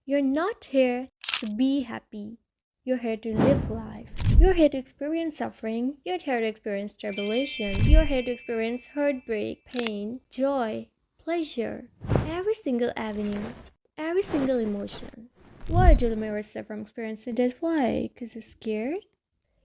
You're not here to be happy. You're here to live life. You're here to experience suffering. You're here to experience tribulation. You're here to experience heartbreak, pain, joy, pleasure. Every single avenue, every single emotion. Why do the mirrors suffer from experiencing that? Why? Because you're scared?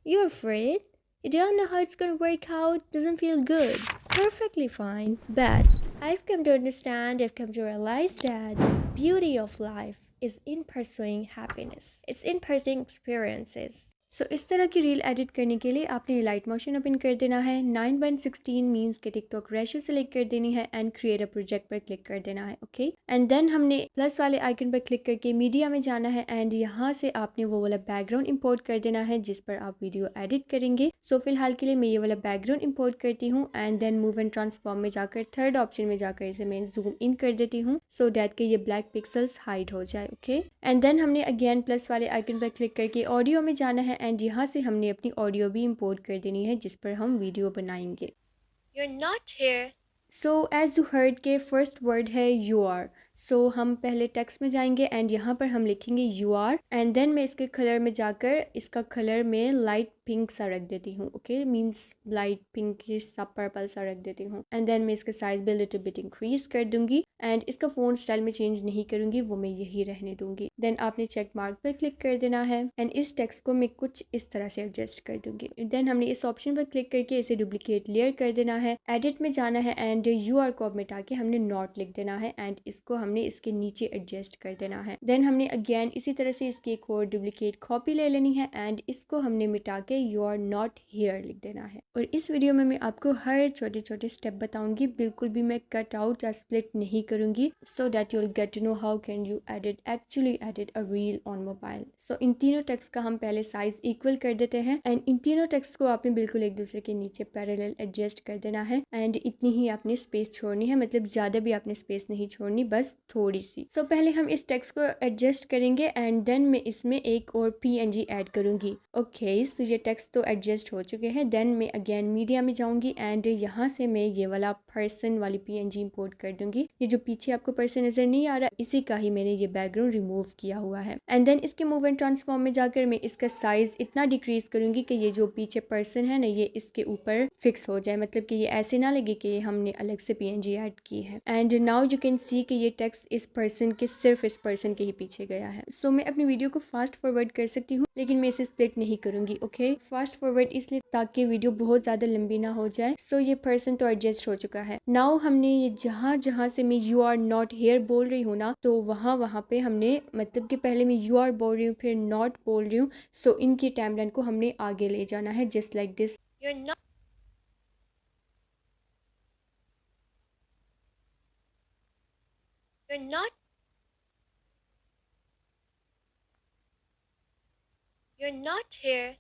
You're afraid? You don't know how it's gonna work out? Doesn't feel good. Perfectly fine. But I've come to understand, I've come to realize that the beauty of life is in pursuing happiness. It's in pursuing experiences. सो इस तरह की reel edit करने के लिए आपने light motion open कर देना है 9:16 मीन्स के टिकटॉक रेशो सेलेक्ट कर देनी है एंड क्रिएट अ प्रोजेक्ट पर क्लिक कर देना है ओके एंड देन हमने प्लस वाले आइकन पर क्लिक करके मीडिया में जाना है एंड यहाँ से आपने वो वाला बैकग्राउंड इंपोर्ट कर देना है जिस पर आप वीडियो एडिट करेंगे सो फिलहाल के लिए मैं ये वाला बैकग्राउंड इंपोर्ट करती हूँ and then move and transform में जाकर थर्ड ऑप्शन में जाकर इसे मैं जूम इन कर देती हूँ सो डैट के ये ब्लैक पिक्सल्स हाइड हो जाए ओके एंड देन हमने अगेन प्लस वाले आइकन पर क्लिक करके ऑडियो में जाना है एंड यहाँ से हमने अपनी ऑडियो भी इंपोर्ट कर देनी है जिस पर हम वीडियो बनाएंगे You're not here. So as you heard के फर्स्ट वर्ड है यू आर सो हम पहले टेक्स्ट में जाएंगे एंड यहाँ पर हम लिखेंगे यू आर एंड देन मैं इसके कलर में जाकर इसका कलर में लाइट पिंक सा रख देती हूँ ओके मीन्स लाइट पिंक सा पर्पल सा रख देती हूँ एंड देन मैं इसका साइज भी लिटिल बिट इंक्रीज कर दूंगी एंड इसका फोन स्टाइल में चेंज नहीं करूंगी वो मैं यही रहने दूंगी देन आपने चेक मार्क पर क्लिक कर देना है एंड इस टेक्स्ट को मैं कुछ इस तरह से एडजस्ट कर दूंगी देन हमने इस ऑप्शन पर क्लिक करके इसे डुप्लीकेट लेयर कर देना है एडिट में जाना है एंड यू आर को मिटा के हमने नॉट लिख देना है एंड इसको हमने इसके नीचे एडजस्ट कर देना है देन हमने अगेन इसी तरह से इसकी एक और डुप्लीकेट कॉपी ले लेनी है एंड इसको हमने मिटा के यू आर नॉट हियर लिख देना है और इस वीडियो में मैं आपको हर छोटे छोटे स्टेप बताऊंगी बिल्कुल भी मैं कट आउट या स्प्लिट नहीं करूंगी so that you will get to know how can you edit a reel on mobile so इन तीनों टेक्स्ट का हम पहले साइज इक्वल कर देते हैं एंड इन तीनों टेक्स्ट को आपने बिल्कुल एक दूसरे के नीचे पैरेलल एडजस्ट कर देना है एंड इतनी ही आपने स्पेस छोड़नी है मतलब ज्यादा भी आपने स्पेस नहीं छोड़नी बस थोड़ी सी सो पहले हम इस टेक्स्ट को एडजस्ट करेंगे एंड देन मैं इसमें एक और पीएनजी ऐड करूंगी ओके सो ये टेक्स्ट तो एडजस्ट हो चुके हैं देन मैं अगेन मीडिया में जाऊंगी एंड यहाँ से मैं ये वाला पर्सन वाली पीएनजी इंपोर्ट कर दूंगी ये जो पीछे आपको पर्सन नजर नहीं आ रहा इसी का ही मैंने ये बैकग्राउंड रिमूव किया हुआ है एंड देन इसके मूव एंड ट्रांसफॉर्म में जाकर मैं इसका साइज इतना डिक्रीज करूंगी कि ये जो पीछे पर्सन है ना ये इसके ऊपर फिक्स हो जाए मतलब कि ये ऐसे ना लगे कि ये हमने अलग से पीएनजी ऐड की है and now you can see कि ये टेक्स्ट इस पर्सन के सिर्फ इस पर्सन के ही पीछे गया है सो मैं अपनी वीडियो को फास्ट फॉरवर्ड कर सकती हूँ लेकिन मैं इसे स्प्लिट नहीं करूंगी ओके फास्ट फॉरवर्ड इसलिए ताकि वीडियो बहुत ज्यादा लंबी ना हो जाए सो ये पर्सन तो एडजस्ट हो चुका है नाउ हमने ये जहाँ जहाँ से मैं यू आर नॉट हेयर बोल रही हूँ ना तो वहाँ पे हमने मतलब कि पहले मैं यू आर बोल रही हूँ फिर नॉट बोल रही हूँ सो इनकी टाइमलाइन को हमने आगे ले जाना है just like this You're not you're not here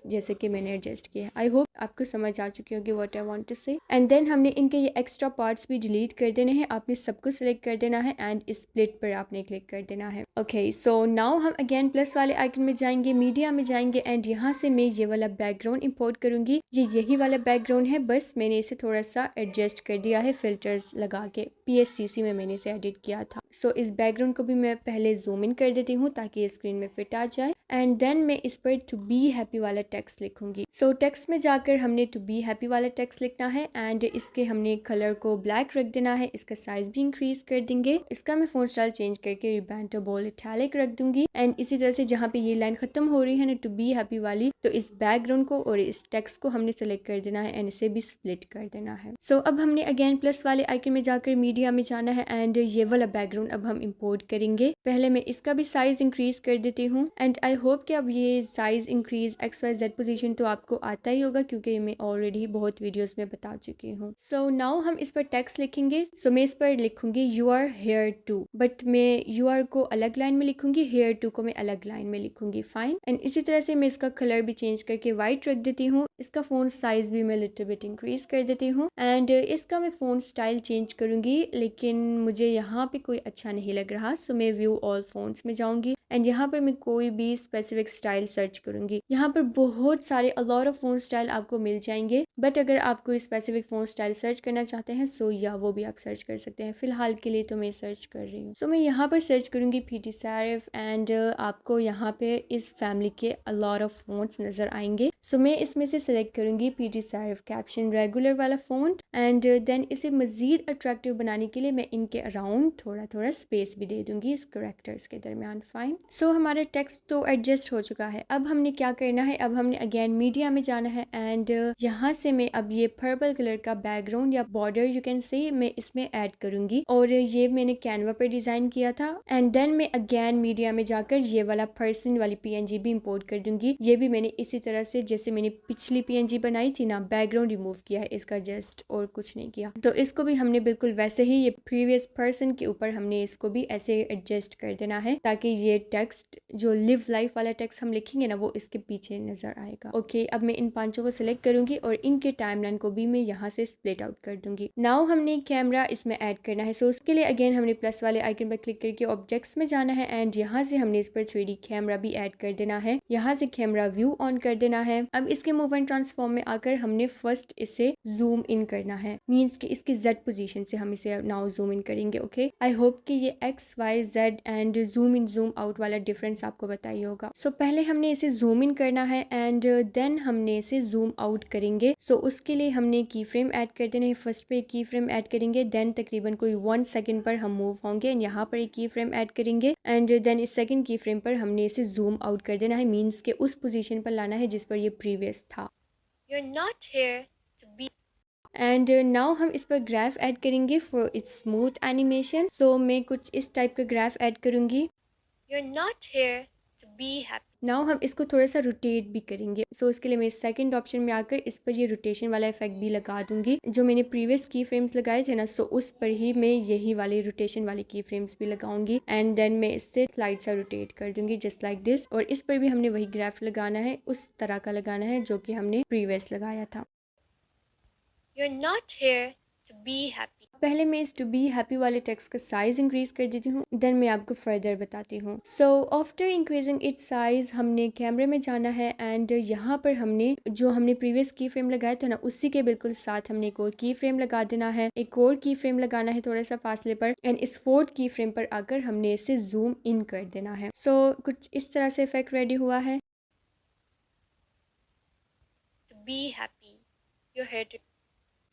जैसे कि मैंने एडजस्ट किया आई होप आपको समझ आ चुकी होगी व्हाट आई वांट टू से एंड देन हमने इनके ये एक्स्ट्रा पार्ट्स भी डिलीट कर देने हैं आपने सबको सिलेक्ट कर देना है एंड स्प्लिट पर आपने क्लिक कर देना है ओके सो नाउ हम अगेन प्लस वाले आइकन में जाएंगे मीडिया में जाएंगे एंड यहाँ से मैं ये वाला बैकग्राउंड इंपोर्ट करूंगी ये यही वाला बैकग्राउंड है बस मैंने इसे थोड़ा सा एडजस्ट कर दिया है फिल्टर्स लगा के PSCC में मैंने इसे एडिट किया था सो इस बैकग्राउंड को भी मैं पहले जूम इन कर देती हूँ ताकि ये स्क्रीन में फिट आ जाए एंड देन मैं इस पर टू बी हैप्पी वाला टेक्स्ट लिखूंगी सो टेक्स्ट में जाकर हमने टू बी हैप्पी वाला टेक्स्ट लिखना है एंड इसके हमने कलर को ब्लैक रख देना है इसका साइज भी इंक्रीज कर देंगे इसका मैं फोन स्टाइल चेंज करके रिबैंटो बोल्ड इटैलिक रख दूंगी एंड इसी तरह से जहाँ पे ये लाइन खत्म हो रही है ना टू बी हैप्पी वाली तो इस बैकग्राउंड को और इस टेक्स्ट को हमने सेलेक्ट कर देना है एंड इसे भी स्प्लिट कर देना है सो अब हमने अगेन प्लस वाले आइकन में जाकर मीडिया में जाना है एंड ये वाला बैकग्राउंड अब हम इम्पोर्ट करेंगे पहले मैं इसका भी साइज इंक्रीज कर देती हूँ एंड आई होप कि अब ये साइज इंक्रीज XYZ पोजीशन तो आपको आता ही होगा क्योंकि मैं ऑलरेडी बहुत वीडियोस में बता चुकी हूँ सो नाउ हम इस पर टेक्स्ट लिखेंगे सो मैं इस पर लिखूंगी you are here to but मैं यू आर को अलग लाइन में लिखूंगी हेयर टू को मैं अलग लाइन में लिखूंगी फाइन एंड इसी तरह से मैं इसका कलर भी चेंज करके व्हाइट रख देती हूँ इसका फोन साइज भी मैं लिटिल बिट इंक्रीज कर देती हूँ एंड इसका मैं फोन स्टाइल चेंज करूंगी लेकिन मुझे यहाँ पे कोई अच्छा नहीं लग रहा सो मैं व्यू व्यू ऑल फोन्स में जाऊंगी एंड यहाँ पर मैं कोई भी स्पेसिफिक स्टाइल सर्च करूंगी। यहाँ पर बहुत सारे अ लॉट ऑफ फोन स्टाइल आपको मिल जाएंगे, बट अगर आप कोई स्पेसिफिक फोन स्टाइल सर्च करना चाहते हैं सो या वो भी आप सर्च कर सकते हैं। फिलहाल के लिए तो मैं सर्च कर रही हूँ। सो मैं यहाँ पर सर्च करूंगी पीटी सैरिफ एंड आपको यहाँ पे इस फैमिली के अ लॉट ऑफ फोन्स नजर आएंगे। सो मैं इसमें से सिलेक्ट करूंगी पीटी सैरिफ कैप्शन रेगुलर वाला फोन एंड देन इसे मजीद अट्रैक्टिव बनाने के लिए मैं इनके अराउंड थोड़ा थोड़ा स्पेस भी दे दूंगी इस करेक्टर्स के दरमियान। फाइन। सो हमारा टेक्स्ट तो एडजस्ट हो चुका है। अब हमने क्या करना है, अब हमने अगेन मीडिया में जाना है एंड यहाँ से मैं अब ये पर्पल कलर का बैकग्राउंड या बॉर्डर यू कैन से मैं इसमें ऐड करूंगी और ये मैंने कैनवा पे डिजाइन किया था एंड देन मैं अगेन मीडिया में जाकर ये वाला पर्सन वाली पीएनजी भी इंपोर्ट कर दूंगी। ये भी मैंने इसी तरह से जैसे मैंने पिछली पीएनजी बनाई थी ना, बैकग्राउंड रिमूव किया है इसका जस्ट, और कुछ नहीं किया। तो इसको भी हमने बिल्कुल वैसे ही ये प्रीवियस पर्सन के ऊपर हमने इसको भी ऐसे एडजस्ट कर देना है ताकि ये टेक्स्ट जो लिव लाइफ वाला टेक्स्ट हम लिखेंगे ना वो इसके पीछे नजर आएगा। ओके, अब मैं इन पांचों को सिलेक्ट करूंगी और इनके टाइमलाइन को भी मैं यहाँ से स्प्लिट आउट कर दूंगी। नाउ हमने कैमरा इसमें ऐड करना है। सो उसके लिए अगेन हमने प्लस वाले आइकन पर क्लिक करके ऑब्जेक्ट्स में जाना है एंड यहाँ से हमने इस पर 3D कैमरा भी ऐड कर देना है। यहाँ से कैमरा व्यू ऑन कर देना है। अब इसके मूव एंड ट्रांसफॉर्म में आकर हमने फर्स्ट इसे जूम इन करना है, मीन्स कि इसकी जेड पोजीशन से हम इसे नाउ जूम इन करेंगे। ओके, आई होप कि ये X Y Z and zoom in zoom out वाला डिफरेंस आपको बताइए होगा। सो पहले हमने इसे जूम इन करना है एंड देन हमने इसे जूम आउट करेंगे। सो उसके लिए हमने की फ्रेम ऐड कर देना है। फर्स्ट पे की फ्रेम ऐड करेंगे, देन तकरीबन कोई 1 सेकंड पर हम मूव होंगे एंड यहाँ पर एक की फ्रेम ऐड करेंगे एंड देन इस सेकंड की फ्रेम पर हमने इसे जूम आउट कर देना है, मीन्स के उस पोजीशन पर लाना है जिस पर ये प्रीवियस था। You're not here to be and now हम इस पर ग्राफ ऐड करेंगे फॉर इट्स स्मूथ एनिमेशन। सो मैं कुछ इस टाइप का ग्राफ ऐड करूंगी। You're not here to be happy. Now हम इसको थोड़ा सा रोटेट भी करेंगे। सो इसके लिए मैं सेकंड ऑप्शन में आकर इस पर ये रोटेशन वाला इफेक्ट भी लगा दूंगी। जो मैंने प्रीवियस की फ्रेम्स लगाए थे ना, सो उस पर ही मैं यही वाली रोटेशन वाली की फ्रेम्स भी लगाऊंगी एंड देन मैं इससे स्लाइड सा रोटेट कर दूंगी जस्ट लाइक दिस। और इस पर भी हमने वही ग्राफ लगाना है, उस तरह का लगाना है जो कि हमने प्रीवियस लगाया था। You're not here to be happy. पहले मैं इस टू बी हैप्पी वाले टेक्स्ट का साइज इंक्रीज कर देती हूँ, देन मैं आपको फर्दर बताती हूँ। So after increasing its size हमने कैमरे में जाना है एंड यहाँ पर हमने जो हमने प्रीवियस की फ्रेम लगाया था ना, उसी के बिल्कुल साथ हमने एक और की फ्रेम लगा देना है। एक और की फ्रेम लगाना है थोड़ा सा फासले पर एंड इस फोर्थ की फ्रेम पर आकर हमने इसे जूम इन कर देना है। सो कुछ इस तरह से इफेक्ट रेडी हुआ है। To be happy, your head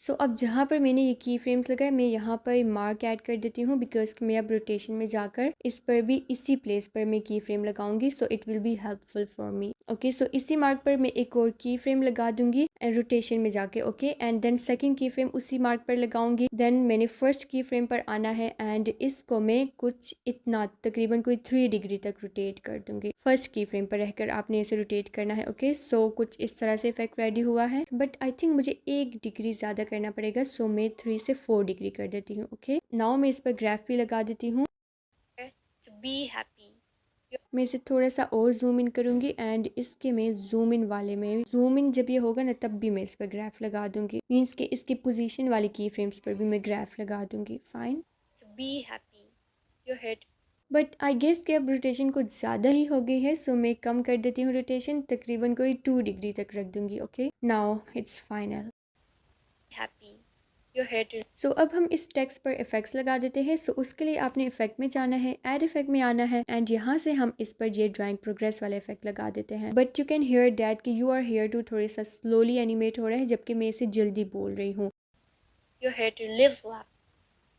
सो अब जहाँ पर मैंने ये की फ्रेम्स लगाए मैं यहाँ पर मार्क ऐड कर देती हूँ बिकॉज मैं अब रोटेशन में जाकर इस पर भी इसी प्लेस पर मैं की फ्रेम लगाऊंगी। So it will be helpful for me. Okay, so इसी मार्क पर मैं एक और की फ्रेम लगा दूंगी एंड रोटेशन में जाके। ओके, एंड देन सेकंड की फ्रेम उसी मार्क पर लगाऊंगी। देन मैंने फर्स्ट की फ्रेम पर आना है एंड इसको मैं कुछ इतना तकरीबन कोई 3 डिग्री तक रोटेट कर दूंगी। फर्स्ट की फ्रेम पर रहकर आपने इसे रोटेट करना है। ओके, सो कुछ इस तरह से इफेक्ट रेडी हुआ है, बट आई थिंक मुझे 1 डिग्री ज्यादा करना पड़ेगा। सो मैं 3 से 4 डिग्री कर देती हूँ। ओके, नाउ मैं इस पर ग्राफ भी लगा देती हूँ। मैं इसे थोड़ा सा और जूम इन करूंगी एंड इसके मैं जूम इन वाले में जूम इन जब ये होगा ना तब भी मैं इस पर ग्राफ लगा दूंगी, मीन्स के इसकी पोजीशन वाली की फ्रेम्स पर भी मैं ग्राफ लगा दूंगी। फाइन। बट आई गेस कि अब रोटेशन कुछ ज़्यादा ही हो गई है, सो मैं कम कर देती हूँ रोटेशन, तकरीबन कोई 2 डिग्री तक रख दूंगी। Okay, now it's final. So अब हम इस टेक्स्ट पर इफेक्ट्स लगा देते हैं। सो उसके लिए आपने इफेक्ट में जाना है, ऐड इफेक्ट में आना है एंड यहाँ से हम इस पर ये ड्राइंग प्रोग्रेस वाला इफेक्ट लगा देते हैं। But you can hear that कि यू आर हेयर टू थोड़ा सा स्लोली एनिमेट हो रहा है जबकि मैं इसे जल्दी बोल रही हूँ।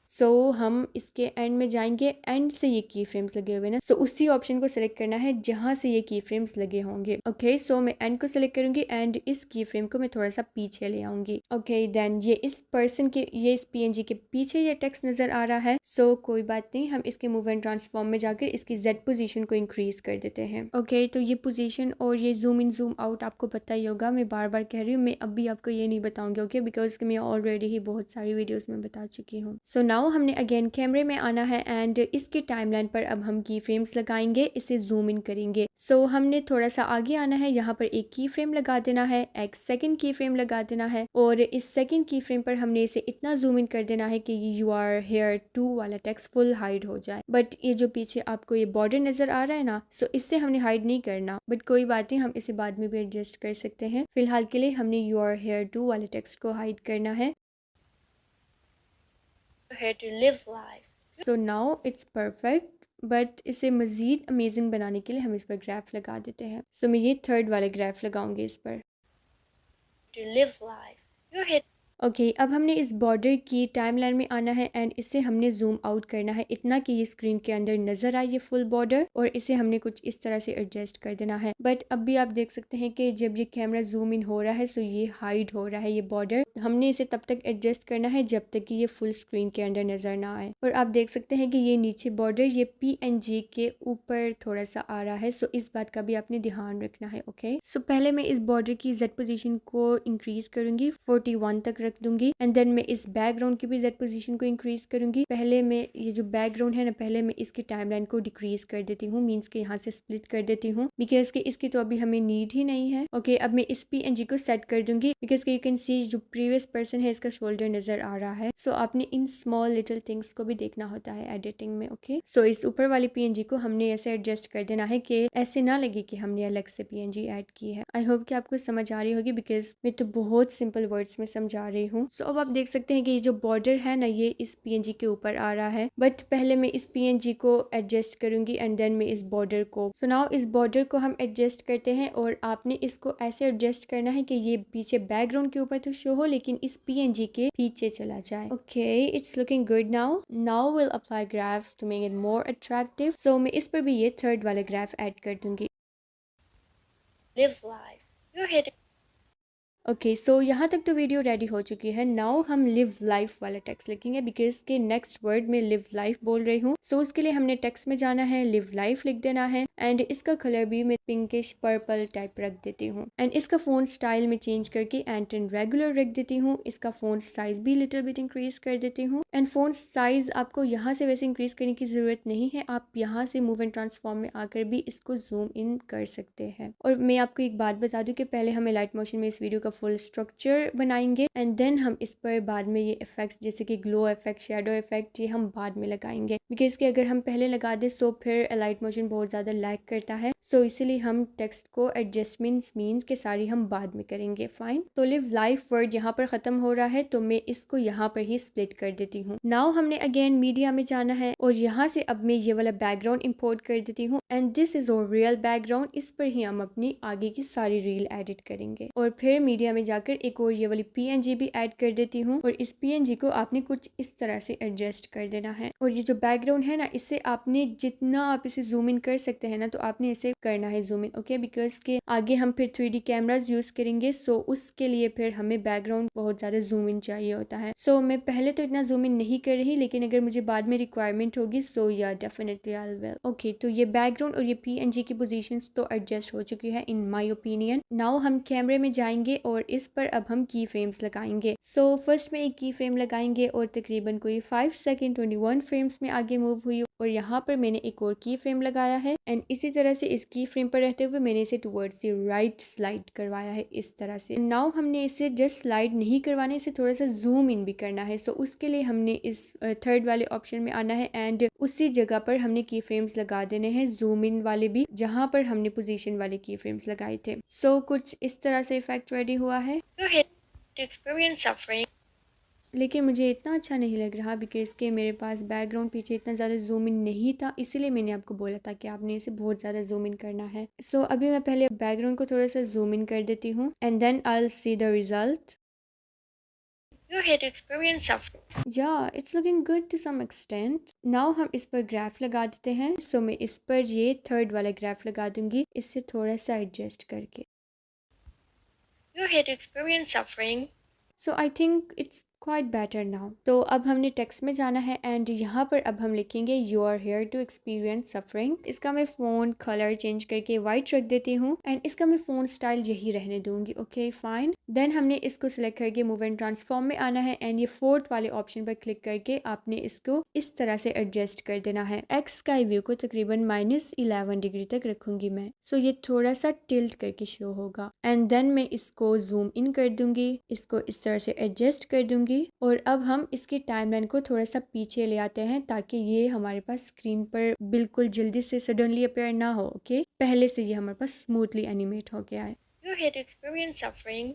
सो हम इसके एंड में जाएंगे, एंड से ये की फ्रेम्स लगे हुए ना, सो उसी ऑप्शन को सिलेक्ट करना है जहां से ये की फ्रेम्स लगे होंगे। ओके, सो मैं एंड को सिलेक्ट करूंगी एंड इस की फ्रेम को मैं थोड़ा सा पीछे ले आऊंगी। ओके, देन ये इस पर्सन के ये इस पीएनजी के पीछे ये टेक्स्ट नजर आ रहा है। सो कोई बात नहीं, हम इसके मूव एंड ट्रांसफॉर्म में जाकर इसकी जेड पोजीशन को इंक्रीज कर देते हैं। ओके, तो ये पोजीशन और ये जूम इन जूम आउट आपको पता ही होगा, मैं बार बार कह रही हूँ, मैं अभी आपको ये नहीं बताऊंगी। ओके, बिकॉज मैं ऑलरेडी ही बहुत सारी वीडियोस में बता चुकी हूँ। सो नाउ नाउ हमने अगेन कैमरे में आना है एंड इसके टाइमलाइन पर अब हम की फ्रेम्स लगाएंगे, इसे जूम इन करेंगे। सो हमने थोड़ा सा आगे आना है, यहाँ पर एक की फ्रेम लगा देना है, एक सेकंड की फ्रेम लगा देना है और इस सेकंड की फ्रेम पर हमने इसे इतना जूम इन कर देना है कि ये यू आर हेयर टू वाला टेक्स्ट फुल हाइड हो जाए। बट ये जो पीछे आपको ये बॉर्डर नजर आ रहा है ना, सो इससे हमने हाइड नहीं करना, बट कोई बात नहीं, हम इसे बाद में भी एडजस्ट कर सकते हैं। फिलहाल के लिए हमने यू आर हेयर टू वाले टेक्स्ट को हाइड करना है। Here to live life. So now it's perfect, but इसे मज़ीद अमेजिंग बनाने के लिए हम इस पर ग्राफ लगा देते हैं। सो मैं ये थर्ड वाले ग्राफ लगाऊंगी इस पर। To live life. Your head. Okay अब हमने इस बॉर्डर की टाइमलाइन में आना है एंड इसे हमने जूम आउट करना है इतना कि ये स्क्रीन के अंदर नजर आए ये फुल बॉर्डर, और इसे हमने कुछ इस तरह से एडजस्ट कर देना है। बट अब भी आप देख सकते हैं कि जब ये कैमरा जूम इन हो रहा है सो ये हाइड हो रहा है ये बॉर्डर। हमने इसे तब तक एडजस्ट करना है जब तक कि ये फुल स्क्रीन के अंदर नजर ना आए। और आप देख सकते हैं कि ये नीचे बॉर्डर ये PNG के ऊपर थोड़ा सा आ रहा है, सो इस बात का भी आपने ध्यान रखना है। ओके सो पहले मैं इस बॉर्डर की Z पोजीशन को इंक्रीज करूंगी, 41 तक रख दूंगी एंड देन मैं इस बैकग्राउंड की भी Z पोजीशन को इंक्रीज करूंगी। पहले मैं ये जो बैकग्राउंड है ना, पहले मैं इसकी टाइमलाइन को डिक्रीज कर देती हूँ, मीन्स के यहाँ से स्प्लिट कर देती हूँ बिकॉज के इसकी तो अभी हमें नीड ही नहीं है। ओके अब मैं इस PNG को सेट कर दूंगी बिकॉज के यू कैन सी जो प्रीवियस पर्सन है इसका शोल्डर नजर आ रहा है। सो आपने इन स्मॉल लिटिल थिंग्स को भी देखना होता है एडिटिंग में। ओके सो इस ऊपर वाली PNG को हमने ऐसे एडजस्ट कर देना है कि ऐसे ना लगे कि हमने अलग से PNG ऐड की है। आई होप कि आपको समझ आ रही होगी बिकॉज मैं तो बहुत सिंपल वर्ड्स में समझा रही हूँ। सो अब आप देख सकते हैं कि ये जो बॉर्डर है ना ये इस PNG के ऊपर आ रहा है, बट पहले मैं इस PNG को एडजस्ट करूंगी एंड देन मैं इस बॉर्डर को। सो नाउ इस बॉर्डर को हम एडजस्ट करते हैं और आपने इसको ऐसे एडजस्ट करना है कि ये पीछे बैकग्राउंड के ऊपर तो शो हो लेकिन इस PNG के पीछे चला जाए। Okay it's looking good now. Now will apply graphs to make it more attractive. So मैं इस पर भी ये थर्ड वाला ग्राफ ऐड कर दूंगी। Live life. You're hitting. Okay so यहाँ तक तो वीडियो रेडी हो चुकी है। नाउ हम लिव लाइफ वाला टेक्स्ट लिखेंगे बिकॉज के नेक्स्ट वर्ड में लिव लाइफ बोल रही हूँ। सो उसके लिए हमने टेक्स्ट में जाना है, लिव लाइफ लिख देना है एंड इसका कलर भी मैं पिंकिश पर्पल टाइप रख देती हूँ एंड इसका फोन स्टाइल में चेंज करके एंड रेगुलर रख देती हूँ। इसका फोन साइज भी लिटिल बिट इंक्रीज कर देती हूँ एंड फोन साइज आपको यहाँ से वैसे इंक्रीज करने की जरूरत नहीं है, आप यहाँ से मूव एंड ट्रांसफॉर्म में आकर भी इसको जूम इन कर सकते हैं। और मैं आपको एक बात बता दूं कि पहले हमें लाइट मोशन में इस वीडियो का फुल स्ट्रक्चर बनाएंगे एंड देन हम इस पर बाद में ये इफेक्ट्स जैसे कि ग्लो इफेक्ट, शेडो इफेक्ट, ये हम बाद में लगाएंगे बिकॉज कि अगर हम पहले लगा दे सो फिर लाइट मोशन बहुत ज्यादा लैग करता है। सो इसीलिए हम टेक्स्ट को एडजस्टमेंट्स मीन्स के सारी हम बाद में करेंगे। फाइन तो लिव लाइफ वर्ड यहाँ पर खत्म हो रहा है तो मैं इसको यहाँ पर ही स्प्लिट कर देती हूँ। नाउ हमने अगेन मीडिया में जाना है और यहाँ से अब मैं ये वाला बैकग्राउंड इंपोर्ट कर देती हूँ एंड दिस इज और रियल बैकग्राउंड। इस पर ही हम अपनी आगे की सारी रील एडिट करेंगे और फिर मीडिया में जाकर एक और ये वाली PNG भी ऐड कर देती हूँ और इस PNG को आपने कुछ इस तरह से एडजस्ट कर देना है। और ये जो बैकग्राउंड है ना इससे आपने जितना आप इसे जूम इन कर सकते हैं ना तो आपने इसे करना है जूम इन। ओके बिकॉज के आगे हम फिर 3D कैमराज यूज करेंगे सो उसके लिए फिर हमें बैकग्राउंड बहुत ज्यादा जूम इन चाहिए होता है। सो मैं पहले तो इतना जूम इन नहीं कर रही लेकिन अगर मुझे बाद में रिक्वायरमेंट होगी सो या डेफिनेटली आई विल। ओके तो ये बैकग्राउंड और ये PNG की पोजीशंस तो एडजस्ट हो चुकी है इन माय ओपिनियन। नाउ हम कैमरे में जाएंगे और इस पर अब हम की फ्रेम्स लगाएंगे। सो फर्स्ट में एक की फ्रेम लगाएंगे और तकरीबन कोई 5 सेकेंड 21 फ्रेम्स में आगे मूव हुई और यहाँ पर मैंने एक और की फ्रेम लगाया है एंड इसी तरह से इस की फ्रेम पर रहते हुए मैंने इसे टुवर्ड्स द राइट स्लाइड करवाया है इस तरह से। नाउ हमने इसे जस्ट स्लाइड नहीं करवाना, इसे थोड़ा सा जूम इन भी करना है। सो उसके लिए हमने इस थर्ड वाले ऑप्शन में आना है एंड उसी जगह पर हमने की फ्रेम्स लगा देने हैं, जूम इन वाले भी जहाँ पर हमने पोजीशन वाले की फ्रेम्स लगाए थे। सो कुछ इस तरह से इफेक्ट रेडी हुआ है। लेकिन मुझे इतना अच्छा नहीं लग रहा बिकॉज के मेरे पास बैकग्राउंड पीछे इतना ज़्यादा जूम इन नहीं था, इसीलिए मैंने आपको बोला था कि आपने इसे बहुत ज़्यादा जूम इन करना है। सो अभी मैं पहले बैकग्राउंड को थोड़ा सा जूम इन कर देती हूँ and then I will see the result. Yeah, it's looking good to some extent. Now हम इस पर ग्राफ लगा देते हैं। सो मैं इस पर ये थर्ड वाला ग्राफ लगा दूंगी इससे थोड़ा सा एडजस्ट करके। Your head experience suffering. So I think it's quite better now. तो अब हमने टेक्स्ट में जाना है एंड यहाँ पर अब हम लिखेंगे you are here to experience suffering. इसका मैं फोन कलर चेंज करके व्हाइट रख देती हूँ एंड इसका मैं फोन स्टाइल यही रहने दूंगी। Okay fine. देन हमने इसको सिलेक्ट करके मूव एंड ट्रांसफॉर्म में आना है एंड ये फोर्थ वाले ऑप्शन पर क्लिक करके आपने इसको इस तरह से एडजस्ट कर देना है। एक्स स्काई व्यू को तकरीबन -11 डिग्री तक रखूंगी मैं। सो ये थोड़ा सा टिल्ट करके शो होगा एंड देन मैं इसको जूम इन कर दूंगी, इसको इस तरह से एडजस्ट कर दूंगी और अब हम इसकी टाइमलाइन को थोड़ा सा पीछे ले आते हैं ताकि ये हमारे पास स्क्रीन पर बिल्कुल जल्दी से सडनली अपेयर ना हो। ओके पहले से ये हमारे पास स्मूथली एनिमेट हो गया है। You had experienced suffering.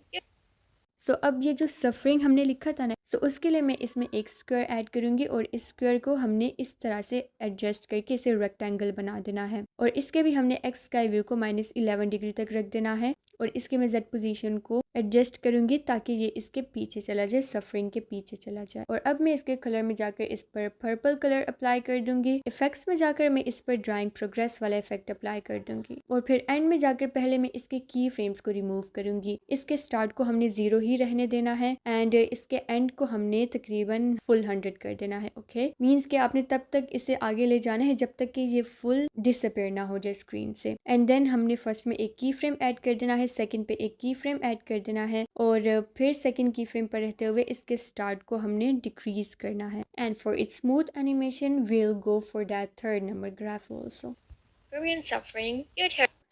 सो अब ये जो सफरिंग हमने लिखा था ना, सो उसके लिए मैं इसमें एक स्क्वायर ऐड करूंगी और इस स्क्वायर को हमने इस तरह से एडजस्ट करके इसे रेक्टेंगल बना देना है और इसके भी हमने एक्स स्काई व्यू को -11 डिग्री तक रख देना है और इसके मैं जेड पोजीशन को एडजस्ट करूंगी ताकि ये इसके पीछे चला जाए, सफरिंग के पीछे चला जाए। और अब मैं इसके कलर में जाकर इस पर पर्पल कलर अप्लाई कर दूंगी। इफेक्ट्स में जाकर मैं इस पर ड्राइंग प्रोग्रेस वाला इफेक्ट अप्लाई कर दूंगी और फिर एंड में जाकर पहले मैं इसके की फ्रेम्स को रिमूव करूंगी। इसके स्टार्ट को हमने 0 ही रहने देना है एंड इसके एंड को हमने तकरीबन फुल 100 कर देना है। ओके मींस कि आपने तब तक इसे आगे ले जाना है जब तक कि ये फुल डिसअपेयर ना हो जाए स्क्रीन से। एंड देन हमने फर्स्ट में एक की फ्रेम ऐड कर देना है, सेकंड पे एक की फ्रेम ऐड कर देना है और फिर सेकंड की फ्रेम पर रहते हुए इसके स्टार्ट को हमने डिक्रीज करना है। And for its smooth animation we'll go for that third number graph also.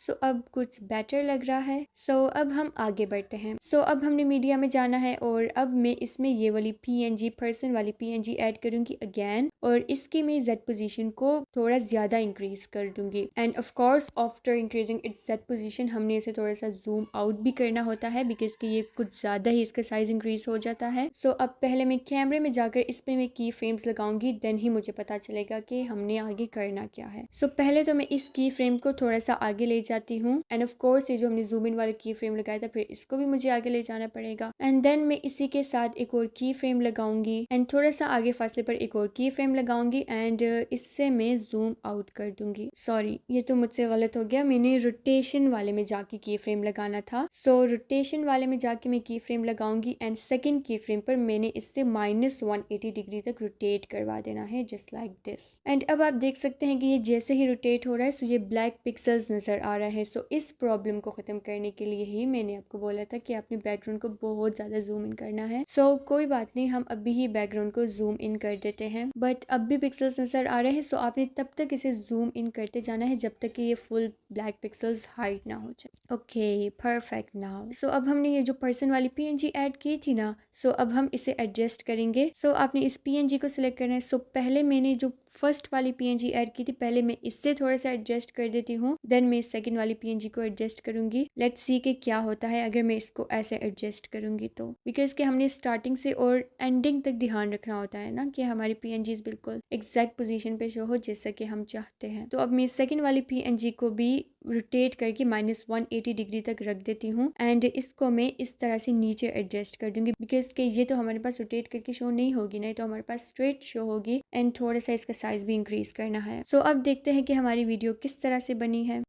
So अब कुछ बेटर लग रहा है। सो अब हम आगे बढ़ते हैं। सो अब हमने मीडिया में जाना है और अब मैं इसमें ये वाली पीएनजी पर्सन वाली पीएनजी ऐड करूंगी अगेन और इसकी मैं जेड पोजीशन को थोड़ा ज्यादा इंक्रीज कर दूंगी and of course after increasing its Z position हमने इसे थोड़ा सा जूम आउट भी करना होता है बिकॉज कि ये कुछ ज्यादा ही इसका साइज इंक्रीज हो जाता है। सो अब पहले मैं कैमरे में जाकर इस पे मैं की फ्रेम्स लगाऊंगी, देन ही मुझे पता चलेगा कि हमने आगे करना क्या है। सो पहले तो मैं इस की फ्रेम को थोड़ा सा आगे ले जाती हूँ एंड ऑफ कोर्स ये जो हमने जूम इन वाले की फ्रेम लगाया था फिर इसको भी मुझे आगे ले जाना पड़ेगा एंड देन मैं इसी के साथ एक और की फ्रेम लगाऊंगी एंड थोड़ा सा आगे फासले पर एक और की फ्रेम लगाऊंगी एंड इससे मैं जूम आउट कर दूंगी। सॉरी ये तो मुझसे गलत हो गया, मैंने रोटेशन वाले में जाके की फ्रेम लगाना था। सो रोटेशन वाले में जाके मैं की फ्रेम लगाऊंगी एंड सेकंड की फ्रेम पर मैंने इससे -180 डिग्री तक रोटेट करवा देना है जस्ट लाइक दिस। एंड अब आप देख सकते हैं कि ये जैसे ही रोटेट हो रहा है सो ये ब्लैक पिक्सल्स नजर आ रहा है। सो इस प्रॉब्लम को खत्म करने के लिए ही मैंने आपको बोला था कि आपने बैकग्राउंड को बहुत ज्यादा जूम इन करना है। सो कोई बात नहीं, हम अभी ही बैकग्राउंड को जूम इन कर देते हैं बट अब भी पिक्सल्स नजर आ रहे हैं। सो आपने तब तक इसे जूम इन करते जाना है जब तक कि ये फुल ब्लैक पिक्सल्स हाइड ना हो जाए। Okay perfect now. सो अब हमने ये जो पर्सन वाली पीएनजी ऐड की थी ना, सो अब हम इसे एडजस्ट करेंगे। सो आपने इस पीएनजी को सिलेक्ट करना है। सो पहले मैंने जो फर्स्ट वाली पीएनजी ऐड की थी पहले मैं इससे थोड़ा सा एडजस्ट कर देती हूँ, देन मैं सेकंड वाली पीएनजी को एडजस्ट करूंगी। लेट्स सी कि क्या होता है अगर मैं इसको ऐसे एडजस्ट करूंगी तो, बिकॉज कि हमने स्टार्टिंग से और एंडिंग तक ध्यान रखना होता है ना कि हमारी पीएनजीज बिल्कुल एग्जैक्ट पोजीशन पे शो हो जैसा कि हम चाहते हैं। तो अब मैं सेकंड वाली पीएनजी को भी रोटेट करके -180 डिग्री तक रख देती हूँ एंड इसको मैं इस तरह से नीचे एडजस्ट कर दूंगी बिकॉज कि ये तो हमारे पास रोटेट करके शो नहीं होगी, नहीं तो हमारे पास स्ट्रेट शो होगी एंड थोड़ा सा इसका साइज भी इंक्रीज करना है। सो अब देखते हैं कि हमारी वीडियो किस तरह से बनी है।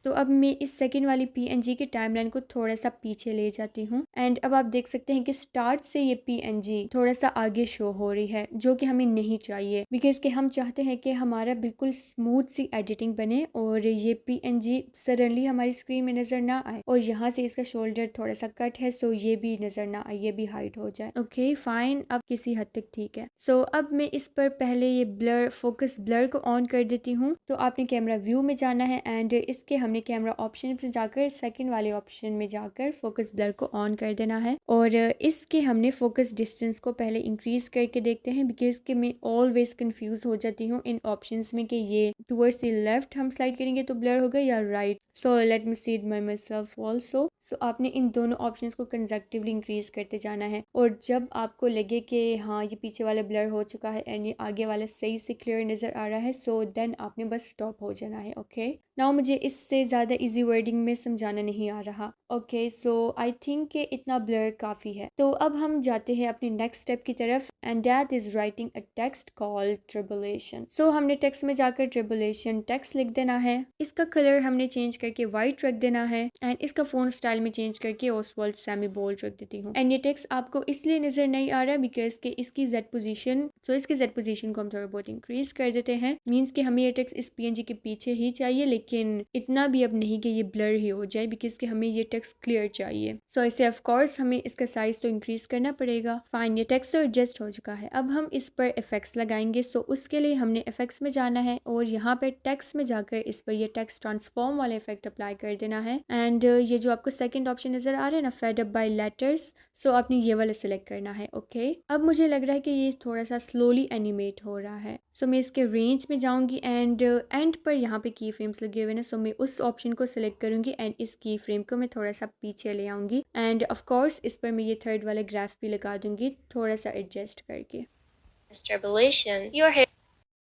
तो अब मैं इस सेकंड वाली पीएनजी की टाइमलाइन को थोड़ा सा पीछे ले जाती हूँ एंड अब आप देख सकते हैं कि स्टार्ट से ये पीएनजी थोड़ा सा आगे शो हो रही है जो कि हमें नहीं चाहिए बिकॉज कि हम चाहते हैं कि हमारा बिल्कुल स्मूथ सी एडिटिंग बने और ये पीएनजी सडनली हमारी स्क्रीन में नजर ना आए और यहाँ से इसका शोल्डर थोड़ा सा कट है सो ये भी नजर ना आए, ये भी हाइट हो जाए। ओके फाइन, अब किसी हद तक ठीक है। सो अब मैं इस पर पहले ये ब्लर फोकस ब्लर को ऑन कर देती हूँ। तो आपने कैमरा व्यू में जाना है एंड इसके हमने कैमरा ऑप्शन पे जाकर सेकंड वाले ऑप्शन में जाकर फोकस ब्लर को ऑन कर देना है और इसके हमने फोकस डिस्टेंस को पहले इंक्रीज करके देखते हैं बिकॉज कि मैं ऑलवेज कंफ्यूज हो जाती हूँ इन ऑप्शंस में कि ये टुवर्ड्स द लेफ्ट हम स्लाइड करेंगे तो ब्लर होगा या right. So let me see it by myself also. So आपने इन दोनों ऑप्शंस को कंसेक्टिवली इंक्रीज करते जाना है और जब आपको लगे कि हाँ ये पीछे वाला ब्लर हो चुका है एंड ये आगे वाला सही से क्लियर नजर आ रहा है सो देन आपने बस स्टॉप हो जाना है। ओके नाउ मुझे इससे ज़्यादा इजी वर्डिंग में समझाना नहीं आ रहा। ओके, सो आई थिंक कि इतना ब्लर काफ़ी है। तो अब हम जाते हैं अपने नेक्स्ट स्टेप की तरफ, and that is writing a text called tribulation. So हमने टेक्स्ट में जाकर ट्रिबुलेशन टेक्स्ट लिख देना है। इसका कलर हमने चेंज करके वाइट रख देना है, एंड इसका फोन स्टाइल में चेंज करके ओसवाल्ड सेमी बोल्ड रख देती हूँ। एंड ये टेक्स्ट आपको इसलिए नजर नहीं आ रहा बिकॉज के इसकी जेड पोजीशन, सो इसकी जेड पोजीशन को हम थोड़ा बहुत इंक्रीज कर देते हैं। मीन्स कि हमें ये टेक्स्ट इस पीएनजी के पीछे ही चाहिए, लेकिन इतना भी अब नहीं कि ये ब्लर ही हो जाए, बिकॉज कि हमें ये टेक्स्ट क्लियर चाहिए। सो इसे ऑफ कोर्स हमें इसका साइज तो इंक्रीज करना पड़ेगा। फाइन, ये टेक्स्ट तो एडजस्ट हो चुका है। अब हम इस पर इफेक्ट्स लगाएंगे। सो उसके लिए हमने इफेक्ट्स में जाना है और यहाँ पे टेक्स्ट में जाकर इस पर ये टेक्स्ट ट्रांसफॉर्म वाला इफेक्ट अप्लाई कर देना है। एंड ये जो आपको सेकंड ऑप्शन नजर आ रहा है ना, फेड अप बाय लेटर्स, सो आपने ये वाला सिलेक्ट करना है। ओके, अब मुझे लग रहा है कि ये थोड़ा सा स्लोली एनिमेट हो रहा है। सो मैं इसके रेंज में जाऊंगी एंड एंड पर यहाँ पे की फ्रेम्स लगे हुए हैं, सो मैं उस ऑप्शन को सिलेक्ट करूंगी एंड इस की फ्रेम को मैं थोड़ा सा पीछे ले आऊंगी। एंड ऑफ कोर्स इस पर मैं ये थर्ड वाला ग्राफ भी लगा दूंगी थोड़ा सा एडजस्ट करके।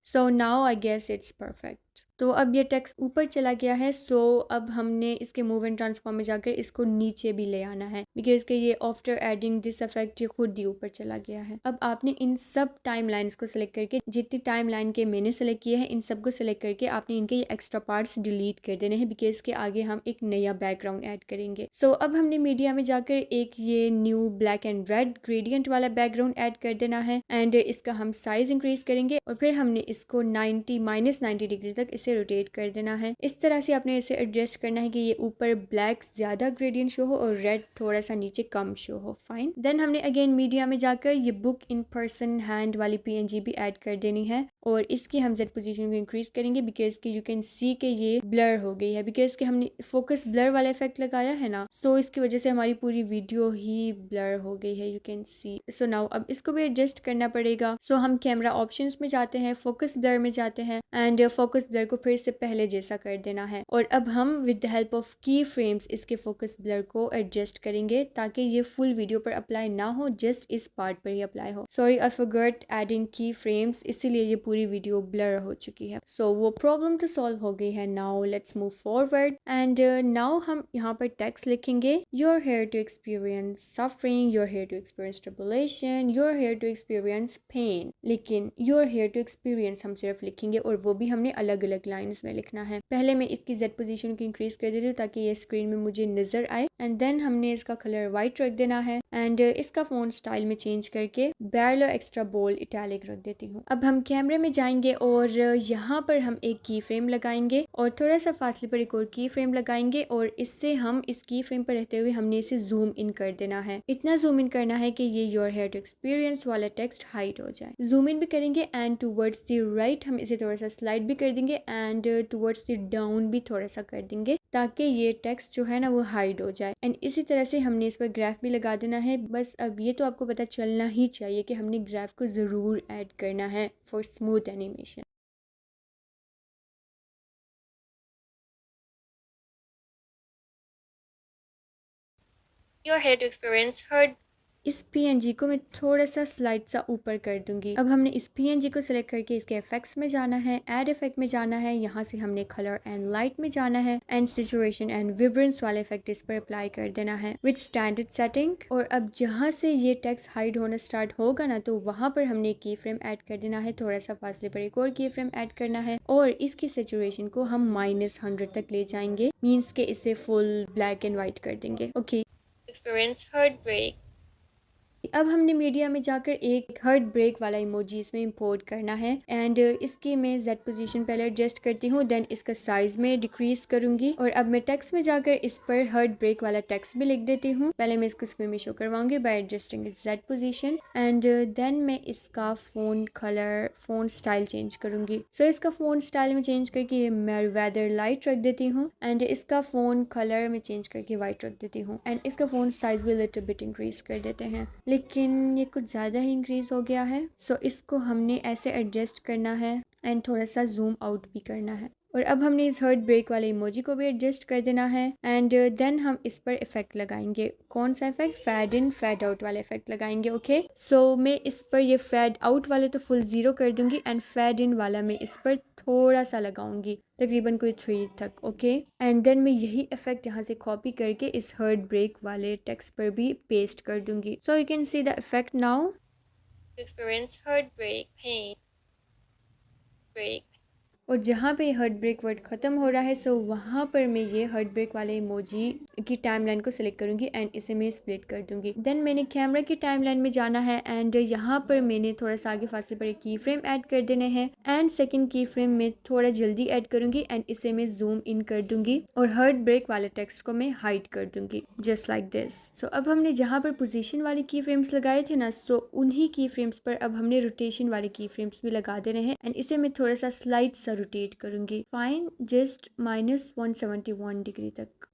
So now I guess it's perfect. तो अब ये टेक्स्ट ऊपर चला गया है। सो अब हमने इसके मूव एंड ट्रांसफॉर्म में जाकर इसको नीचे भी ले आना है, बिकॉज के ये आफ्टर एडिंग दिस इफेक्ट ये खुद ही ऊपर चला गया है। अब आपने इन सब टाइम लाइन्स को सिलेक्ट करके, जितनी टाइम लाइन के मैंने सेलेक्ट किए हैं इन सबको सिलेक्ट करके आपने इनके ये एक्स्ट्रा पार्ट्स डिलीट कर देने हैं, बिकॉज के आगे हम एक नया बैकग्राउंड ऐड करेंगे। सो अब हमने मीडिया में जाकर एक ये new black and red gradient वाला बैकग्राउंड ऐड कर देना है, एंड इसका हम साइज इंक्रीज करेंगे और फिर हमने इसको 90 -90 डिग्री तक इसे रोटेट कर देना है। इस तरह से आपने इसे एडजस्ट करना है कि ये ऊपर ब्लैक ज्यादा ग्रेडियंट शो हो और रेड थोड़ा सा नीचे कम शो हो। फाइन, देन हमने अगेन मीडिया में जाकर ये बुक इन पर्सन हैंड वाली पीएनजी भी ऐड कर देनी है और इसकी हम जेड पोजीशन को इंक्रीज करेंगे, बिकॉज कि यू कैन सी के ये ब्लर हो गई है, बिकॉज कि हमने फोकस ब्लर वाला इफेक्ट लगाया है ना, सो इसकी वजह से हमारी पूरी वीडियो ही ब्लर हो गई है, you can C. So now अब इसको भी एडजस्ट करना पड़ेगा। सो हम कैमरा ऑप्शंस में जाते हैं, फोकस ब्लर में जाते हैं एंड फोकस ब्लर को फिर से पहले जैसा कर देना है और अब हम विद द हेल्प ऑफ की फ्रेम्स इसके फोकस ब्लर को एडजस्ट करेंगे ताकि ये फुल वीडियो पर अप्लाई ना हो, जस्ट इस पार्ट पर ही अप्लाई हो। सॉरी आई फॉरगॉट एडिंग की फ्रेम्स, इसीलिए ये पूरी वीडियो ब्लर हो चुकी है। सो वो प्रॉब्लम तो सॉल्व हो गई है। Now let's move forward and now हम यहाँ पर टेक्स्ट लिखेंगे, you're here to experience suffering, you're here to experience tribulation, you're here to experience pain। लेकिन you're here to experience हम सिर्फ लिखेंगे और वो भी हमने अलग अलग लाइन्स में लिखना है। पहले मैं इसकी जेड पोजीशन को इंक्रीज कर देती हूँ ताकि ये स्क्रीन में मुझे नजर आए, एंड देन हमने इसका कलर वाइट रख देना है एंड इसका फोन स्टाइल में चेंज करके बैरलो एक्स्ट्रा बोल्ड इटैलिक रख देती हूँ। अब हम कैमरे में जाएंगे और यहाँ पर हम एक की फ्रेम लगाएंगे और थोड़ा सा फासले पर एक और की फ्रेम लगाएंगे और इससे हम इस की फ्रेम पर रहते हुए हमने इसे जूम इन कर देना है। इतना जूम इन करना है कि ये योर हेयर टू एक्सपीरियंस वाला टेक्स्ट हाइड हो जाए। जूम इन भी करेंगे एंड टूवर्ड्स द राइट हम इसे थोड़ा सा स्लाइड भी कर देंगे एंड टूवर्ड्स द डाउन भी थोड़ा सा कर देंगे ताकि ये टेक्स्ट जो है ना वो हाइड हो जाए। एंड इसी तरह से हमने इस पर ग्राफ भी लगा देना है। बस अब ये तो आपको पता चलना ही चाहिए कि हमने ग्राफ को जरूर ऐड करना है for smooth animation. You're here to experience hurt। इस पीएनजी को मैं थोड़ा सा स्लाइड सा ऊपर कर दूंगी। अब हमने इस पीएनजी को सिलेक्ट करके इसके इफेक्ट्स में जाना है, ऐड इफेक्ट में जाना है, यहाँ से हमने कलर एंड लाइट में जाना है एंड सिचुएशन एंड विब्रेंस वाला इफेक्ट इस पर अप्लाई कर देना है विद स्टैंडर्ड सेटिंग। और अब जहाँ से ये टेक्स्ट हाइड होना स्टार्ट होगा ना, तो वहाँ पर हमने एक की फ्रेम ऐड कर देना है, थोड़ा सा फासले पर एक और की फ्रेम ऐड करना है और इसकी सिचुएशन को हम -100 तक ले जाएंगे, मीन्स के इसे फुल ब्लैक एंड व्हाइट कर देंगे। Okay, experience heart break. अब हमने मीडिया में जाकर एक हार्ट ब्रेक वाला इमोजी इसमें इंपोर्ट करना है एंड इसकी मैं जेड पोजीशन पहले एडजस्ट करती हूँ, देन इसका साइज में डिक्रीज करूंगी और अब मैं टेक्स्ट में जाकर इस पर हार्ट ब्रेक वाला टेक्स्ट भी लिख देती हूँ। पहले मैं इसको स्क्रीन में शो करवाऊंगी by adjusting its Z position and then मैं इसका font colour font style change करूंगी। सो इसका फोन स्टाइल में चेंज करके मैं वेदर लाइट रख देती हूँ एंड इसका फोन कलर में चेंज करके वाइट रख देती हूँ एंड इसका फोन साइज भी लिटिल बिट इंक्रीज कर देते हैं, लेकिन ये कुछ ज़्यादा ही इंक्रीज हो गया है। सो इसको हमने ऐसे एडजस्ट करना है एंड थोड़ा सा जूम आउट भी करना है। और अब हमने इस हार्ट ब्रेक वाले इमोजी को भी एडजस्ट कर देना है एंड देन हम इस पर इफेक्ट लगाएंगे। कौन सा effect? Fade in fade out वाला इफेक्ट लगाएंगे। ओके सो मैं इस पर ये फेड आउट वाले तो फुल 0 कर दूंगी एंड फेड इन वाला मैं इस पर थोड़ा सा लगाऊंगी, तकरीबन कोई 3 तक। ओके एंड देन मैं यही इफेक्ट यहाँ से कॉपी करके इस हार्ट ब्रेक वाले टेक्स्ट पर भी पेस्ट कर दूंगी। So you can see the effect now. Experience heart break pain break. और जहाँ पे हार्ट ब्रेक वर्ड ख़त्म हो रहा है सो वहाँ पर मैं ये हार्ट ब्रेक वाले इमोजी की टाइमलाइन को सिलेक्ट करूँगी एंड इसे मैं स्प्लिट कर दूँगी। देन मैंने कैमरा की टाइमलाइन में जाना है एंड यहाँ पर मैंने थोड़ा सा आगे फासले पर एक की फ्रेम ऐड कर देने हैं एंड सेकंड की फ्रेम में थोड़ा जल्दी ऐड करूँगी एंड इसे मैं जूम इन कर दूँगी और हार्ट ब्रेक वाले टेक्स्ट को मैं हाइड कर दूँगी जस्ट लाइक दिस। सो अब हमने जहाँ पर पोजीशन वाले की फ्रेम्स लगाए थे ना, सो उन्हीं की फ्रेम्स पर अब हमने रोटेशन वाले की फ्रेम्स भी लगा देने हैं एंड इसे मैं थोड़ा सा स्लाइड सा रोटेट करूंगी, फाइन, जस्ट -171 डिग्री तक।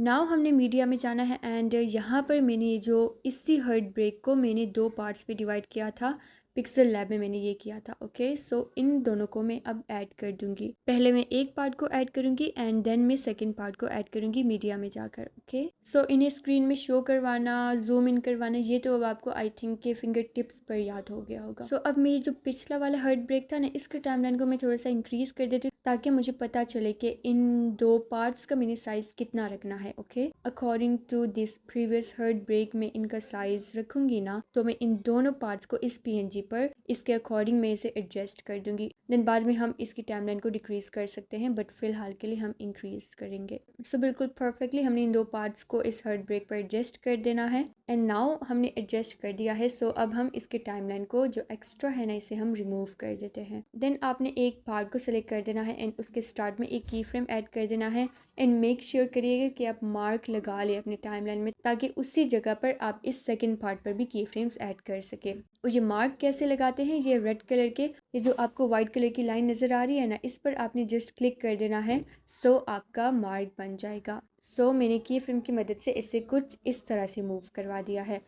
नाउ हमने मीडिया में जाना है एंड यहाँ पर मैंने ये जो इसी हार्ट ब्रेक को मैंने 2 पार्ट्स में डिवाइड किया था, पिक्सल लैब में मैंने ये किया था। ओके सो इन दोनों को मैं अब ऐड कर दूंगी। पहले मैं एक पार्ट को ऐड करूंगी एंड देन मैं सेकंड पार्ट को ऐड करूंगी मीडिया में जाकर। ओके सो इन्हें स्क्रीन में शो करवाना, जूम इन करवाना, ये तो अब आपको आई थिंक के फिंगर टिप्स पर याद हो गया होगा। सो अब मैं जो पिछला वाला हार्ट ब्रेक था ना, इसके टाइमलाइन को मैं थोड़ा सा इंक्रीज कर देती हूँ ताकि मुझे पता चले कि इन 2 पार्ट्स का मैंने साइज कितना रखना है। Okay according to this previous heart break में इनका साइज रखूंगी ना, तो मैं इन दोनों पार्ट्स को इस पीएनजी पर इसके अकॉर्डिंग मैं इसे एडजस्ट कर दूंगी। देन बाद में हम इसकी टाइमलाइन को डिक्रीज कर सकते हैं बट फिलहाल के लिए हम इंक्रीज करेंगे। सो बिल्कुल परफेक्टली हमने इन 2 पार्ट्स को इस हार्ट ब्रेक पर एडजस्ट कर देना है एंड नाउ हमने एडजस्ट कर दिया है। सो अब हम इसके टाइमलाइन को जो एक्स्ट्रा है ना, इसे हम रिमूव कर देते हैं। देन आपने एक पार्ट को सिलेक्ट कर देना है एंड उसके स्टार्ट में एक की फ्रेम ऐड कर देना है एंड मेक श्योर करिएगा कि आप मार्क लगा ले अपने टाइमलाइन में ताकि उसी जगह पर आप इस सेकंड पार्ट पर भी की फ्रेम्स ऐड कर सके। और ये मार्क कैसे लगाते हैं, ये रेड कलर के, ये जो आपको व्हाइट कलर की लाइन नज़र आ रही है ना, इस पर आपने जस्ट क्लिक कर देना है। सो आपका मार्क बन जाएगा। सो मैंने की फ्रेम की मदद से इसे कुछ इस तरह से मूव करवा दिया है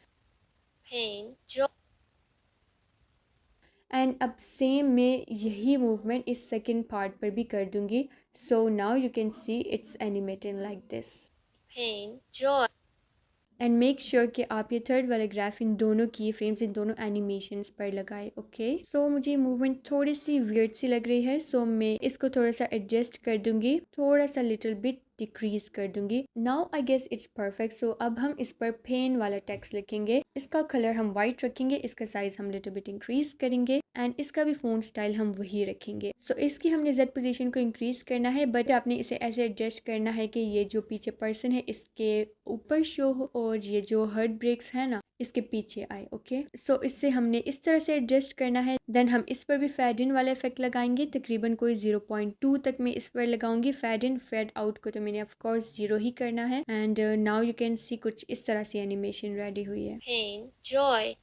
एंड अब सेम मैं यही मूवमेंट इस सेकंड पार्ट पर भी कर दूंगी। So now you can see it's animating like this pain joy and make sure कि आप ये थर्ड वाला ग्राफ इन दोनों की फ्रेम्स, इन दोनों एनिमेशंस पर लगाए। ओके सो मुझे मूवमेंट थोड़ी सी वियर्ड सी लग रही है, सो मैं इसको थोड़ा सा एडजस्ट कर दूंगी, थोड़ा सा लिटिल बिट डिक्रीज कर दूंगी। Now I guess it's perfect. So अब हम इस पर पेन वाला टेक्स्ट लिखेंगे, इसका कलर हम वाइट रखेंगे, इसका साइज हम लिटिल बिट इंक्रीज करेंगे एंड इसका भी फ़ॉन्ट स्टाइल हम वही रखेंगे। सो इसकी हमने जेड पोजीशन को इंक्रीज करना है बट आपने इसे ऐसे एडजस्ट करना है कि ये जो पीछे पर्सन है इसके ऊपर शो हो और ये जो हार्ट ब्रेक्स है ना इसके पीछे आए। ओके सो इससे हमने इस तरह से एडजस्ट करना है। देन हम इस पर भी फेड इन वाला इफेक्ट लगाएंगे, तकरीबन कोई 0.2 तक मैं इस पर लगाऊंगी। फेड इन फेड आउट को तो मैंने ऑफ कोर्स 0 ही करना है and now you can see कुछ इस तरह से एनिमेशन रेडी हुई है। Pain joy.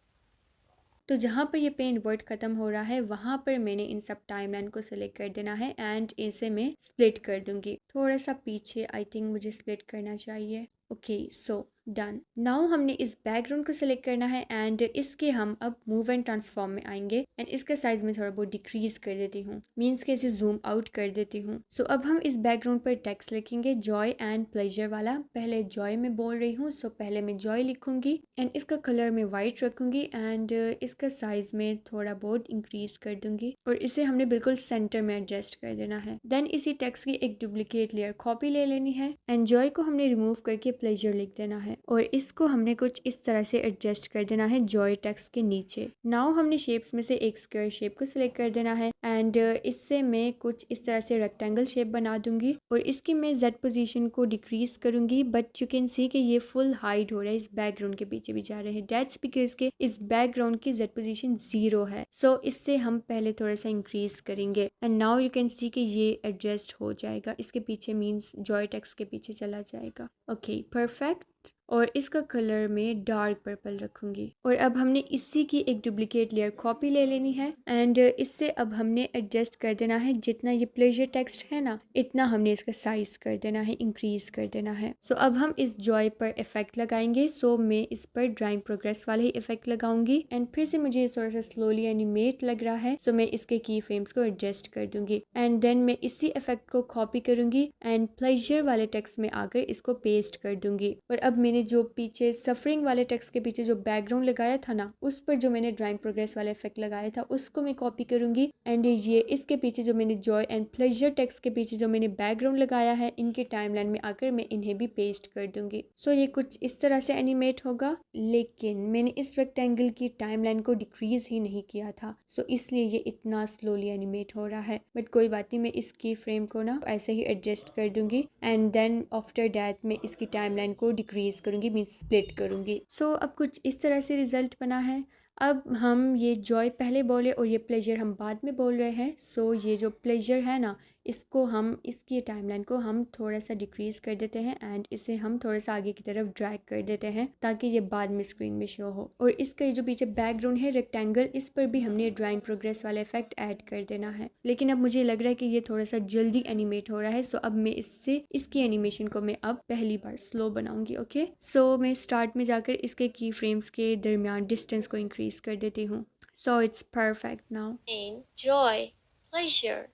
तो जहाँ पर ये पेन वर्ड ख़त्म हो रहा है वहाँ पर मैंने इन सब टाइमलाइन को सिलेक्ट कर देना है एंड इसे मैं स्प्लिट कर दूंगी। थोड़ा सा पीछे आई थिंक मुझे स्प्लिट करना चाहिए। Okay so done. नाउ हमने इस बैकग्राउंड को सिलेक्ट करना है एंड इसके हम अब मूव एंड ट्रांसफॉर्म में आएंगे एंड इसका साइज में थोड़ा बहुत डिक्रीज कर देती हूँ, मीन्स के इसे जूम आउट कर देती हूँ। सो अब हम इस बैकग्राउंड पर टेक्स्ट लिखेंगे जॉय एंड प्लेजर वाला। पहले जॉय में बोल रही हूँ, सो पहले मैं जॉय लिखूंगी एंड इसका कलर मैं वाइट रखूंगी एंड इसका साइज में थोड़ा बहुत इंक्रीज कर दूंगी और इसे हमने बिल्कुल सेंटर में एडजस्ट कर देना है। देन इसी टेक्स्ट की एक डुप्लीकेट लेयर कॉपी ले लेनी है एंड जॉय को हमने रिमूव करके प्लेजर लिख देना है और इसको हमने कुछ इस तरह से एडजस्ट कर देना है जॉय टेक्स्ट के नीचे। नाउ हमने शेप्स में से एक स्क्वायर शेप को सिलेक्ट कर देना है एंड इससे मैं कुछ इस तरह से रेक्टेंगल शेप बना दूंगी और इसकी मैं जेड पोजीशन को डिक्रीज करूंगी बट यू कैन सी कि ये फुल हाइड हो रहा है, इस बैकग्राउंड के पीछे भी जा रहे हैं। दैट्स बिकॉज के इस बैकग्राउंड की जेड पोजीशन 0 है। सो इससे हम पहले थोड़ा सा इंक्रीज करेंगे and now you can see कि ये एडजस्ट हो जाएगा, इसके पीछे मीन्स जॉय टेक्स्ट के पीछे चला जाएगा। Okay perfect. और इसका कलर में डार्क पर्पल रखूंगी। और अब हमने इसी की एक डुप्लीकेट लेयर कॉपी ले लेनी है एंड इससे अब हमने एडजस्ट कर देना है, जितना ये प्लेजर टेक्स्ट है ना इतना हमने इसका साइज कर देना है, इंक्रीज कर देना है। सो अब हम इस जॉय पर इफेक्ट लगाएंगे। सो मैं इस पर ड्राइंग प्रोग्रेस वाले ही इफेक्ट लगाऊंगी एंड फिर से मुझे थोड़ा सा स्लोली एनिमेट लग रहा है, सो मैं इसके की फ्रेम्स को एडजस्ट कर दूंगी एंड देन मैं इसी इफेक्ट को कॉपी करूंगी एंड प्लेजर वाले टेक्स्ट में आकर इसको पेस्ट कर दूंगी। और अब मैंने जो पीछे सफरिंग वाले टेक्स्ट के पीछे जो बैकग्राउंड लगाया था ना, उस पर जो मैंने ड्राइंग प्रोग्रेस वाला इफेक्ट लगाया था उसको मैं कॉपी करूंगी एंड ये इसके पीछे जो मैंने जॉय एंड प्लेजर टेक्स्ट के पीछे जो मैंने बैकग्राउंड लगाया है इनके टाइमलाइन में आकर मैं इन्हें भी पेस्ट कर दूंगी। सो ये कुछ इस तरह से एनिमेट होगा, लेकिन मैंने इस रेक्टेंगल की टाइमलाइन को डिक्रीज ही नहीं किया था, सो इसलिए ये इतना स्लोली एनिमेट हो रहा है। बट कोई बात नहीं, मैं इसकी फ्रेम को ना ऐसे ही एडजस्ट कर दूंगी एंड देन आफ्टर दैट मैं इसकी टाइमलाइन को डिक्रीज करूंगी, मीन स्प्लिट करूंगी। सो अब कुछ इस तरह से रिजल्ट बना है। अब हम ये जॉय पहले बोले और ये प्लेजर हम बाद में बोल रहे हैं। सो ये जो प्लेजर है ना इसको हम इसकी टाइमलाइन को हम थोड़ा सा डिक्रीज कर देते हैं एंड इसे हम थोड़ा सा आगे की तरफ ड्रैग कर देते हैं ताकि ये बाद में स्क्रीन में शो हो। और इसका जो पीछे बैकग्राउंड है रेक्टेंगल, इस पर भी हमने ड्राइंग प्रोग्रेस वाला इफेक्ट ऐड कर देना है। लेकिन अब मुझे लग रहा है कि ये थोड़ा सा जल्दी एनिमेट हो रहा है, सो अब मैं इसकी एनिमेशन को मैं अब पहली बार स्लो बनाऊंगी। ओके, सो मैं स्टार्ट में जाकर इसके की फ्रेम्स के दरमियान डिस्टेंस को इंक्रीज कर देती हूँ। So it's perfect now. Enjoy pleasure.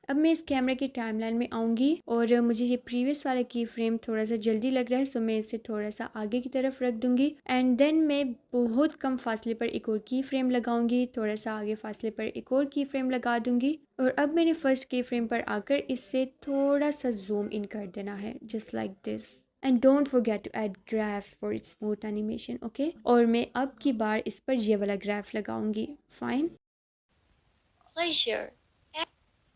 अब मैं इस कैमरे की टाइमलाइन में आऊँगी और मुझे ये प्रीवियस वाला की फ्रेम थोड़ा सा जल्दी लग रहा है, सो मैं इसे थोड़ा सा आगे की तरफ रख दूंगी एंड देन मैं बहुत कम फासले पर एक और की फ्रेम लगाऊंगी, थोड़ा सा आगे फासले पर एक और की फ्रेम लगा दूंगी। और अब मैंने फर्स्ट की फ्रेम पर आकर इससे थोड़ा सा जूम इन कर देना है, just like this. And don't forget to add graph for its smooth animation. Okay, और मैं अब की बार इस पर ये वाला ग्राफ लगाऊंगी। Fine, pleasure.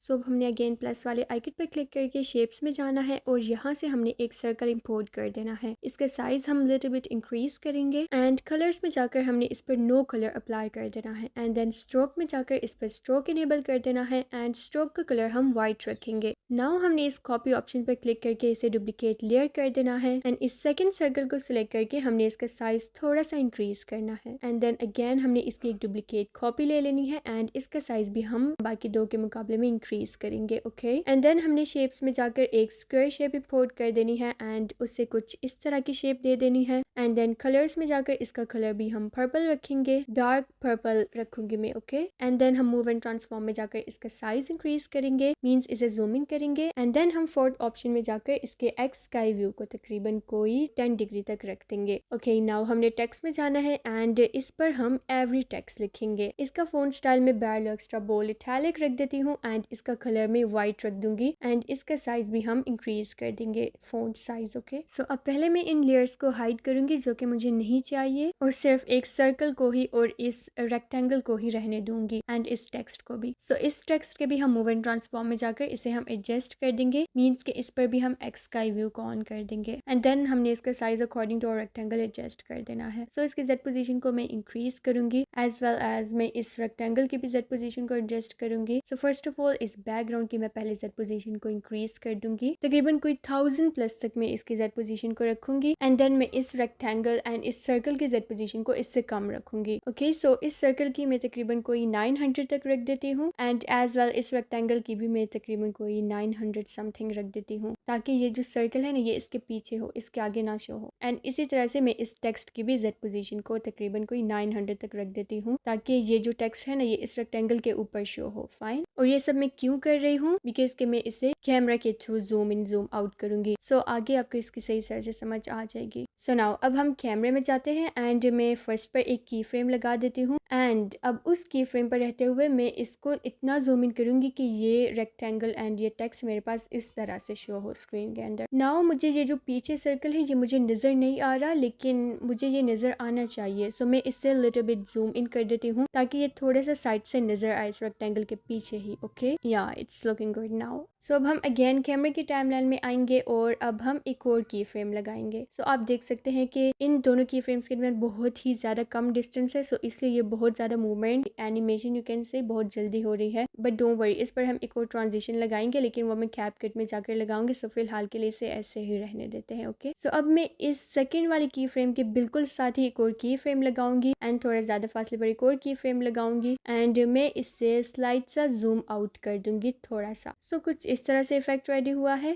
सो अब हमने अगेन प्लस वाले आइकन पर क्लिक करके शेप्स में जाना है और यहाँ से हमने एक सर्कल इंपोर्ट कर देना है। इसका साइज हम लिटिल बिट इंक्रीज करेंगे एंड कलर्स में जाकर हमने इस पर नो कलर अप्लाई कर देना है एंड देन स्ट्रोक में जाकर इस पर स्ट्रोक इनेबल कर देना है एंड स्ट्रोक का कलर हम व्हाइट रखेंगे। नाउ हमने इस कॉपी ऑप्शन पर क्लिक करके इसे डुप्लीकेट लेयर कर देना है एंड इस सेकंड सर्कल को सिलेक्ट करके हमने इसका साइज थोड़ा सा इंक्रीज करना है एंड देन अगेन हमने इसकी एक डुप्लीकेट कॉपी ले लेनी है एंड इसका साइज भी हम बाकी दो के मुकाबले में इंक्रीज करेंगे। ओके, एंड देन हमने शेप्स में जाकर एक स्क्वायर शेप इंपोर्ट कर देनी है एंड उससे कुछ इस तरह की शेप दे देनी है एंड देन कलर्स में जाकर इसका कलर भी हम पर्पल रखेंगे, डार्क पर्पल रखूंगी मैं। ओके, एंड देन हम मूव एंड ट्रांसफॉर्म में जाकर इसका साइज इंक्रीज करेंगे, मींस इसे जूम इन करेंगे एंड देन हम फोर्थ ऑप्शन में जाकर इसके एक्स स्काई व्यू को तकरीबन कोई 10 डिग्री तक रख देंगे। ओके, नाउ हमने टेक्स्ट में जाना है एंड इस पर हम एवरी टेक्स्ट लिखेंगे। इसका फोन स्टाइल में बैरल एक्स्ट्रा बोल्ड इटैलिक रख देती हूँ एंड इसका कलर में व्हाइट रख दूंगी एंड इसका साइज भी हम इंक्रीज कर देंगे, फोन साइज। ओके, सो अब पहले मैं इन लेयर्स को हाइड करूंगी जो कि मुझे नहीं चाहिए और सिर्फ एक सर्कल को ही और इस रेक्टेंगल को ही रहने दूंगी एंड इस टेक्स्ट को भी। सो इस टेक्स्ट के भी हम मूव एंड ट्रांसफॉर्म में जाकर इसे हम एडजस्ट कर देंगे, मीन्स के इस पर भी हम एक्स स्काई व्यू को ऑन कर देंगे एंड देन हमने इसका size according to rectangle adjust कर देना है। सो इसकी जेड पोजीशन को मैं इंक्रीज करूंगी एज वेल एज मैं इस रेक्टेंगल की भी जेड पोजीशन को एडजस्ट करूंगी। सो फर्स्ट ऑफ ऑल इस बैकग्राउंड की मैं पहले जेड पोजीशन को इंक्रीज कर दूंगी, तकरीबन कोई 1000 प्लस तक मैं इसकी जेड पोजीशन को रखूंगी एंड देन मैं इस रेक्टेंगल एंड इस सर्कल की जेड पोजीशन को इससे कम रखूंगी। ओके, सो इस सर्कल की मैं तकरीबन कोई 900 तक रख देती हूँ एंड एज वेल इस रेक्टेंगल की भी मैं तकरीबन कोई 900 समथिंग रख देती हूँ ताकि ये जो सर्कल है ना ये इसके पीछे हो, इसके आगे ना शो हो। एंड इसी तरह से मैं इस टेक्स्ट की भी जेड पोजीशन को तकरीबन कोई 900 तक रख देती हूँ ताकि ये जो टेक्स्ट है ना ये इस रेक्टेंगल के ऊपर शो हो। फाइन, और ये सब मैं क्यों कर रही हूँ बिकॉज के मैं इसे कैमरा के through zoom in zoom out करूंगी। सो आगे आपको इसकी सही तरह से समझ आ जाएगी। सो नाउ अब हम कैमरे में जाते हैं एंड मैं फर्स्ट पर एक की फ्रेम लगा देती हूँ एंड अब उस की फ्रेम पर रहते हुए मैं इसको इतना जूम इन करूंगी कि ये रेक्टेंगल एंड ये टेक्स्ट मेरे पास इस तरह से शो हो स्क्रीन के अंदर। नाउ मुझे ये जो पीछे सर्कल है ये मुझे नजर नहीं आ रहा लेकिन मुझे ये नजर आना चाहिए, सो मैं इससे लिटिल बिट जूम इन कर देती हूँ ताकि ये थोड़ा सा साइड से नजर आए इस रेक्टेंगल के पीछे ही। ओके, या it's looking good now. So अब हम अगेन कैमरे की टाइमलाइन में आएंगे और अब हम एक और की फ्रेम लगाएंगे। सो आप देख सकते हैं कि इन दोनों की फ्रेम्स के दरमियान बहुत ही ज़्यादा कम डिस्टेंस है, सो इसलिए ये बहुत ज़्यादा मूवमेंट एनिमेशन यू कैन से बहुत जल्दी हो रही है, बट डोंट वरी, इस पर हम एक और ट्रांजिशन लगाएंगे, लेकिन वो मैं कैपकट में जाकर लगाऊंगी। सो फिलहाल के लिए इसे ऐसे ही रहने देते हैं। ओके, सो अब मैं इस सेकेंड वाली की फ्रेम के बिल्कुल साथ ही एक और की फ्रेम लगाऊंगी एंड थोड़ा ज़्यादा फासले पर एक और की फ्रेम लगाऊंगी एंड मैं इससे स्लाइड सा जूम आउट कर दूंगी थोड़ा सा। सो कुछ इस तरह से इफेक्ट रेडी हुआ है।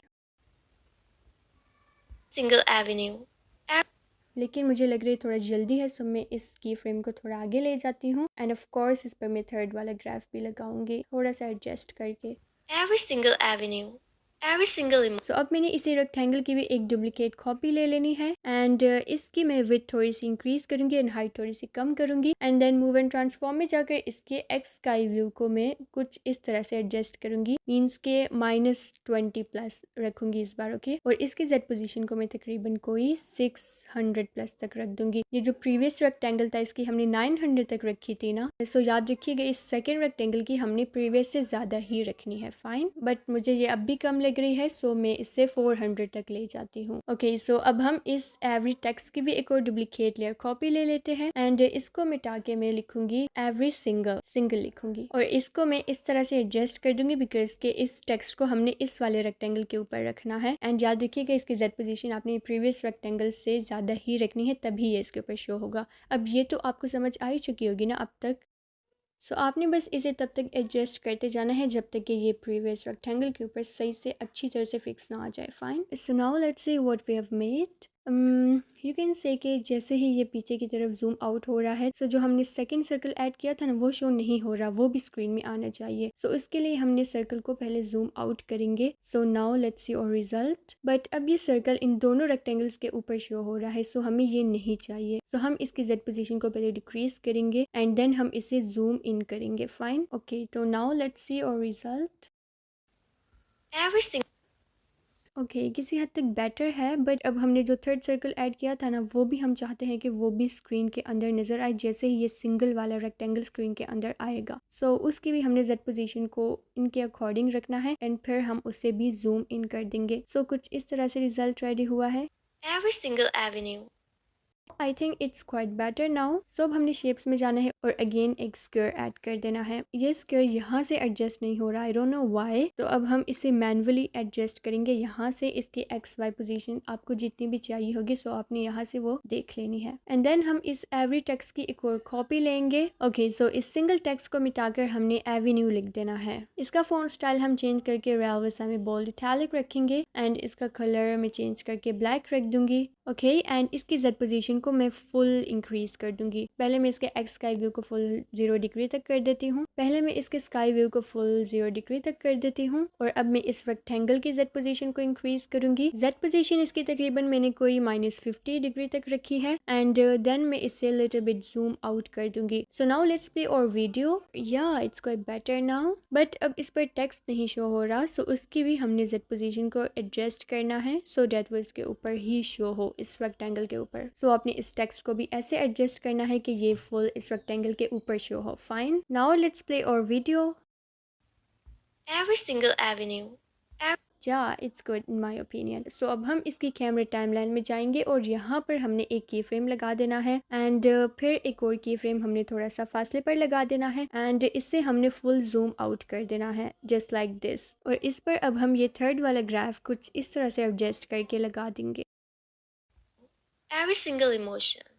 Single Avenue. लेकिन मुझे लग रही है थोड़ा जल्दी है, सो मैं इस की फ्रेम को थोड़ा आगे ले जाती हूँ एंड ऑफ कोर्स इस पर मैं थर्ड वाला ग्राफ भी लगाऊंगी थोड़ा सा एडजस्ट करके। Every single Avenue, every single सो अब मैंने इसी रेक्टेंगल की भी एक डुप्लीकेट कॉपी ले लेनी है एंड इसकी मैं विड्थ थोड़ी सी इंक्रीज करूंगी एंड हाइट थोड़ी सी कम करूंगी and then move and transform में जाकर इसके एक्स स्काई व्यू को मैं कुछ इस तरह से एडजस्ट करूंगी, मीन्स के -20+ रखूंगी इस बार। ओके, और इसकी जेड पोजीशन को मैं तकरीबन कोई 600+ तक रख दूंगी। ये जो प्रीवियस रेक्टेंगल था इसकी हमने 900 तक रखी थी ना, सो याद रखिएगा इस सेकेंड रेक्टेंगल की हमने प्रीवियस से ज़्यादा ही रखनी है। फाइन, बट मुझे ये अब भी कम लग रही है, सो मैं इससे 400 तक ले जाती हूँ। ओके, सो अब हम इस एवरी टेक्स्ट की भी एक और डुप्लीकेट लेयर कॉपी ले लेते हैं एंड इसको मिटा के मैं लिखूंगी एवरी सिंगल लिखूंगी और इसको मैं इस तरह से एडजस्ट कर दूंगी बिकॉज के इस टेक्स्ट को हमने इस वाले रेक्टेंगल के ऊपर रखना है एंड याद रखिएगा इसकी जेड पोजीशन आपने प्रीवियस रेक्टेंगल से ज़्यादा ही रखनी है, तभी ये इसके ऊपर शो होगा। अब ये तो आपको समझ आ ही चुकी होगी ना अब तक। सो आपने बस इसे तब तक एडजस्ट करते जाना है जब तक कि ये प्रीवियस रेक्टेंगल के ऊपर सही से अच्छी तरह से फिक्स ना आ जाए। Fine, so now let's see what we have made. You can say कि जैसे ही ये पीछे की तरफ जूम आउट हो रहा है, सो जो हमने सेकंड सर्कल ऐड किया था ना वो शो नहीं हो रहा, वो भी स्क्रीन में आना चाहिए। सो उसके लिए हमने सर्कल को पहले जूम आउट करेंगे। सो नाउ लेट्स सी और रिजल्ट। बट अब ये सर्कल इन दोनों रेक्टेंगल्स के ऊपर शो हो रहा है, सो हमें ये नहीं चाहिए। सो हम इसकी जेड पोजीशन को पहले डिक्रीज करेंगे एंड देन हम इसे जूम इन करेंगे। फाइन, ओके, तो नाउ लेट्स सी और रिजल्ट। एवरी ओके, किसी हद तक बेटर है, बट अब हमने जो थर्ड सर्कल ऐड किया था ना वो भी हम चाहते हैं कि वो भी स्क्रीन के अंदर नज़र आए जैसे ही ये सिंगल वाला रेक्टेंगल स्क्रीन के अंदर आएगा। सो उसकी भी हमने जेड पोजीशन को इनके अकॉर्डिंग रखना है एंड फिर हम उसे भी जूम इन कर देंगे। सो कुछ इस तरह से रिजल्ट रेडी हुआ है। Single avenue. I think it's quite better now. So अब हमने शेप्स में जाना है और अगेन एक स्क्वायर ऐड कर देना है। ये स्क्वायर यहाँ से एडजस्ट नहीं हो रहा, आई डोंट नो व्हाई, तो अब हम इसे मैनुअली एडजस्ट करेंगे यहाँ से। इसकी एक्स वाई पोजीशन आपको जितनी भी चाहिए होगी सो आपने यहाँ से वो देख लेनी है एंड देन हम इस एवरी टेक्स्ट की एक और कॉपी लेंगे। ओके, सो इस सिंगल टेक्स्ट को मिटाकर हमने एवेन्यू लिख देना है। इसका फॉन्ट स्टाइल हम चेंज करके रेलवेसा में बोल्ड इटैलिक रखेंगे एंड इसका कलर में चेंज करके ब्लैक रख दूंगी। ओके, एंड इसकी जेड पोजीशन को मैं फुल इंक्रीज कर दूंगी। पहले मैं इसके एक्स स्काई व्यू को फुल 0 डिग्री तक कर देती हूँ। और अब मैं इस रेक्टेंगल की जेड पोजीशन को इंक्रीज करूंगी। जेड पोजीशन इसकी तकरीबन मैंने कोई -50 डिग्री तक रखी है एंड देन मैं इसे लिटिल बिट जूम आउट कर दूंगी। So now let's play our video. या it's quite better now, but अब इस पर टेक्स्ट नहीं शो हो रहा, सो उसकी भी हमने जेड पोजीशन को एडजस्ट करना है सो डेट वो इसके ऊपर ही शो हो, इस रेक्टेंगल के ऊपर। सो आपने इस टेक्स्ट को भी ऐसे एडजस्ट करना है कि ये फुल इस रेक्टेंगल के ऊपर शो हो। Fine, now let's play our video. Every single avenue. Yeah it's good in my opinion. So अब हम इसकी कैमरे टाइमलाइन में जाएंगे और यहाँ पर हमने एक की फ्रेम लगा देना है एंड फिर एक और की फ्रेम हमने थोड़ा सा फासले पर लगा देना है एंड इससे हमने फुल जूम आउट कर देना है जस्ट लाइक दिस। और इस पर अब हम ये थर्ड वाला ग्राफ कुछ इस तरह से एडजस्ट करके लगा देंगे। Every single emotion.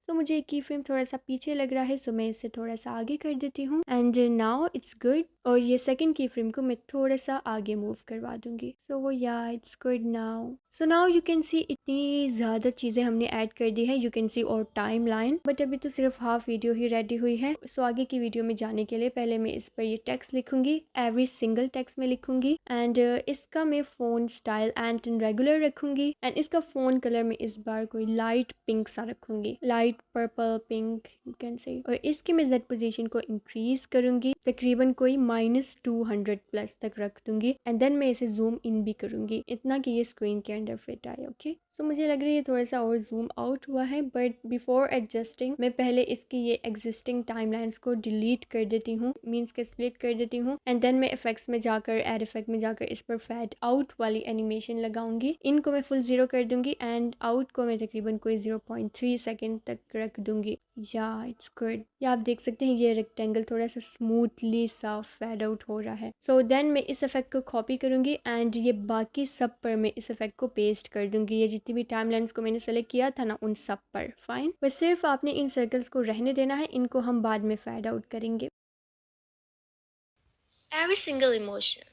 तो मुझे की फ्रेम थोड़ा सा पीछे लग रहा है सो मैं इसे थोड़ा सा आगे कर देती हूँ एंड नाउ इट्स गुड। और ये सेकंड की फ्रेम को मैं थोड़ा सा आगे मूव करवा दूंगी। सो या it's good now. So now you can सी इतनी ज़्यादा चीज़ें हमने ऐड कर दी है, यू कैन सी और टाइम लाइन, बट अभी तो सिर्फ हाफ वीडियो ही रेडी हुई है। सो आगे की वीडियो में जाने के लिए पहले मैं इस पर ये टेक्स्ट लिखूंगी, एवरी सिंगल टेक्स्ट में लिखूंगी एंड इसका मैं फ़ोन स्टाइल एंड रेगुलर रखूंगी एंड इसका फ़ोन कलर में इस बार कोई लाइट पिंक सा रखूंगी, light purple pink you can से। और इसकी मैं जेड पोजीशन को इंक्रीज करूंगी, तकरीबन कोई -200+ तक रख दूंगी एंड देन मैं इसे जूम इन भी करूंगी इतना कि ये स्क्रीन के अंदर फिट आए। ओके, सो मुझे लग रहा है ये थोड़ा सा और जूम आउट हुआ है, बट बिफोर एडजस्टिंग मैं पहले इसकी ये एग्जिस्टिंग टाइमलाइंस को डिलीट कर देती हूँ, मीन्स के स्प्लिट कर देती हूँ, एंड देन मैं इफेक्ट्स में जाकर एड इफेक्ट में जाकर इस पर फेड आउट वाली एनिमेशन लगाऊंगी। इनको मैं फुल 0 कर दूंगी एंड आउट को मैं तकरीबन कोई 0.3 सेकेंड तक रख दूंगी। या इट्स गुड। या आप देख सकते हैं ये रेक्टेंगल थोड़ा सा स्मूथली सा फेड आउट हो रहा है। सो देन मैं इस इफेक्ट को कॉपी करूंगी एंड ये बाकी सब पर मैं इस इफेक्ट को पेस्ट कर दूंगी। ये जितनी भी टाइमलाइंस को मैंने सेलेक्ट किया था ना उन सब पर। फाइन, बस सिर्फ आपने इन सर्कल्स को रहने देना है, इनको हम बाद में फेड आउट करेंगे। Every single emotion.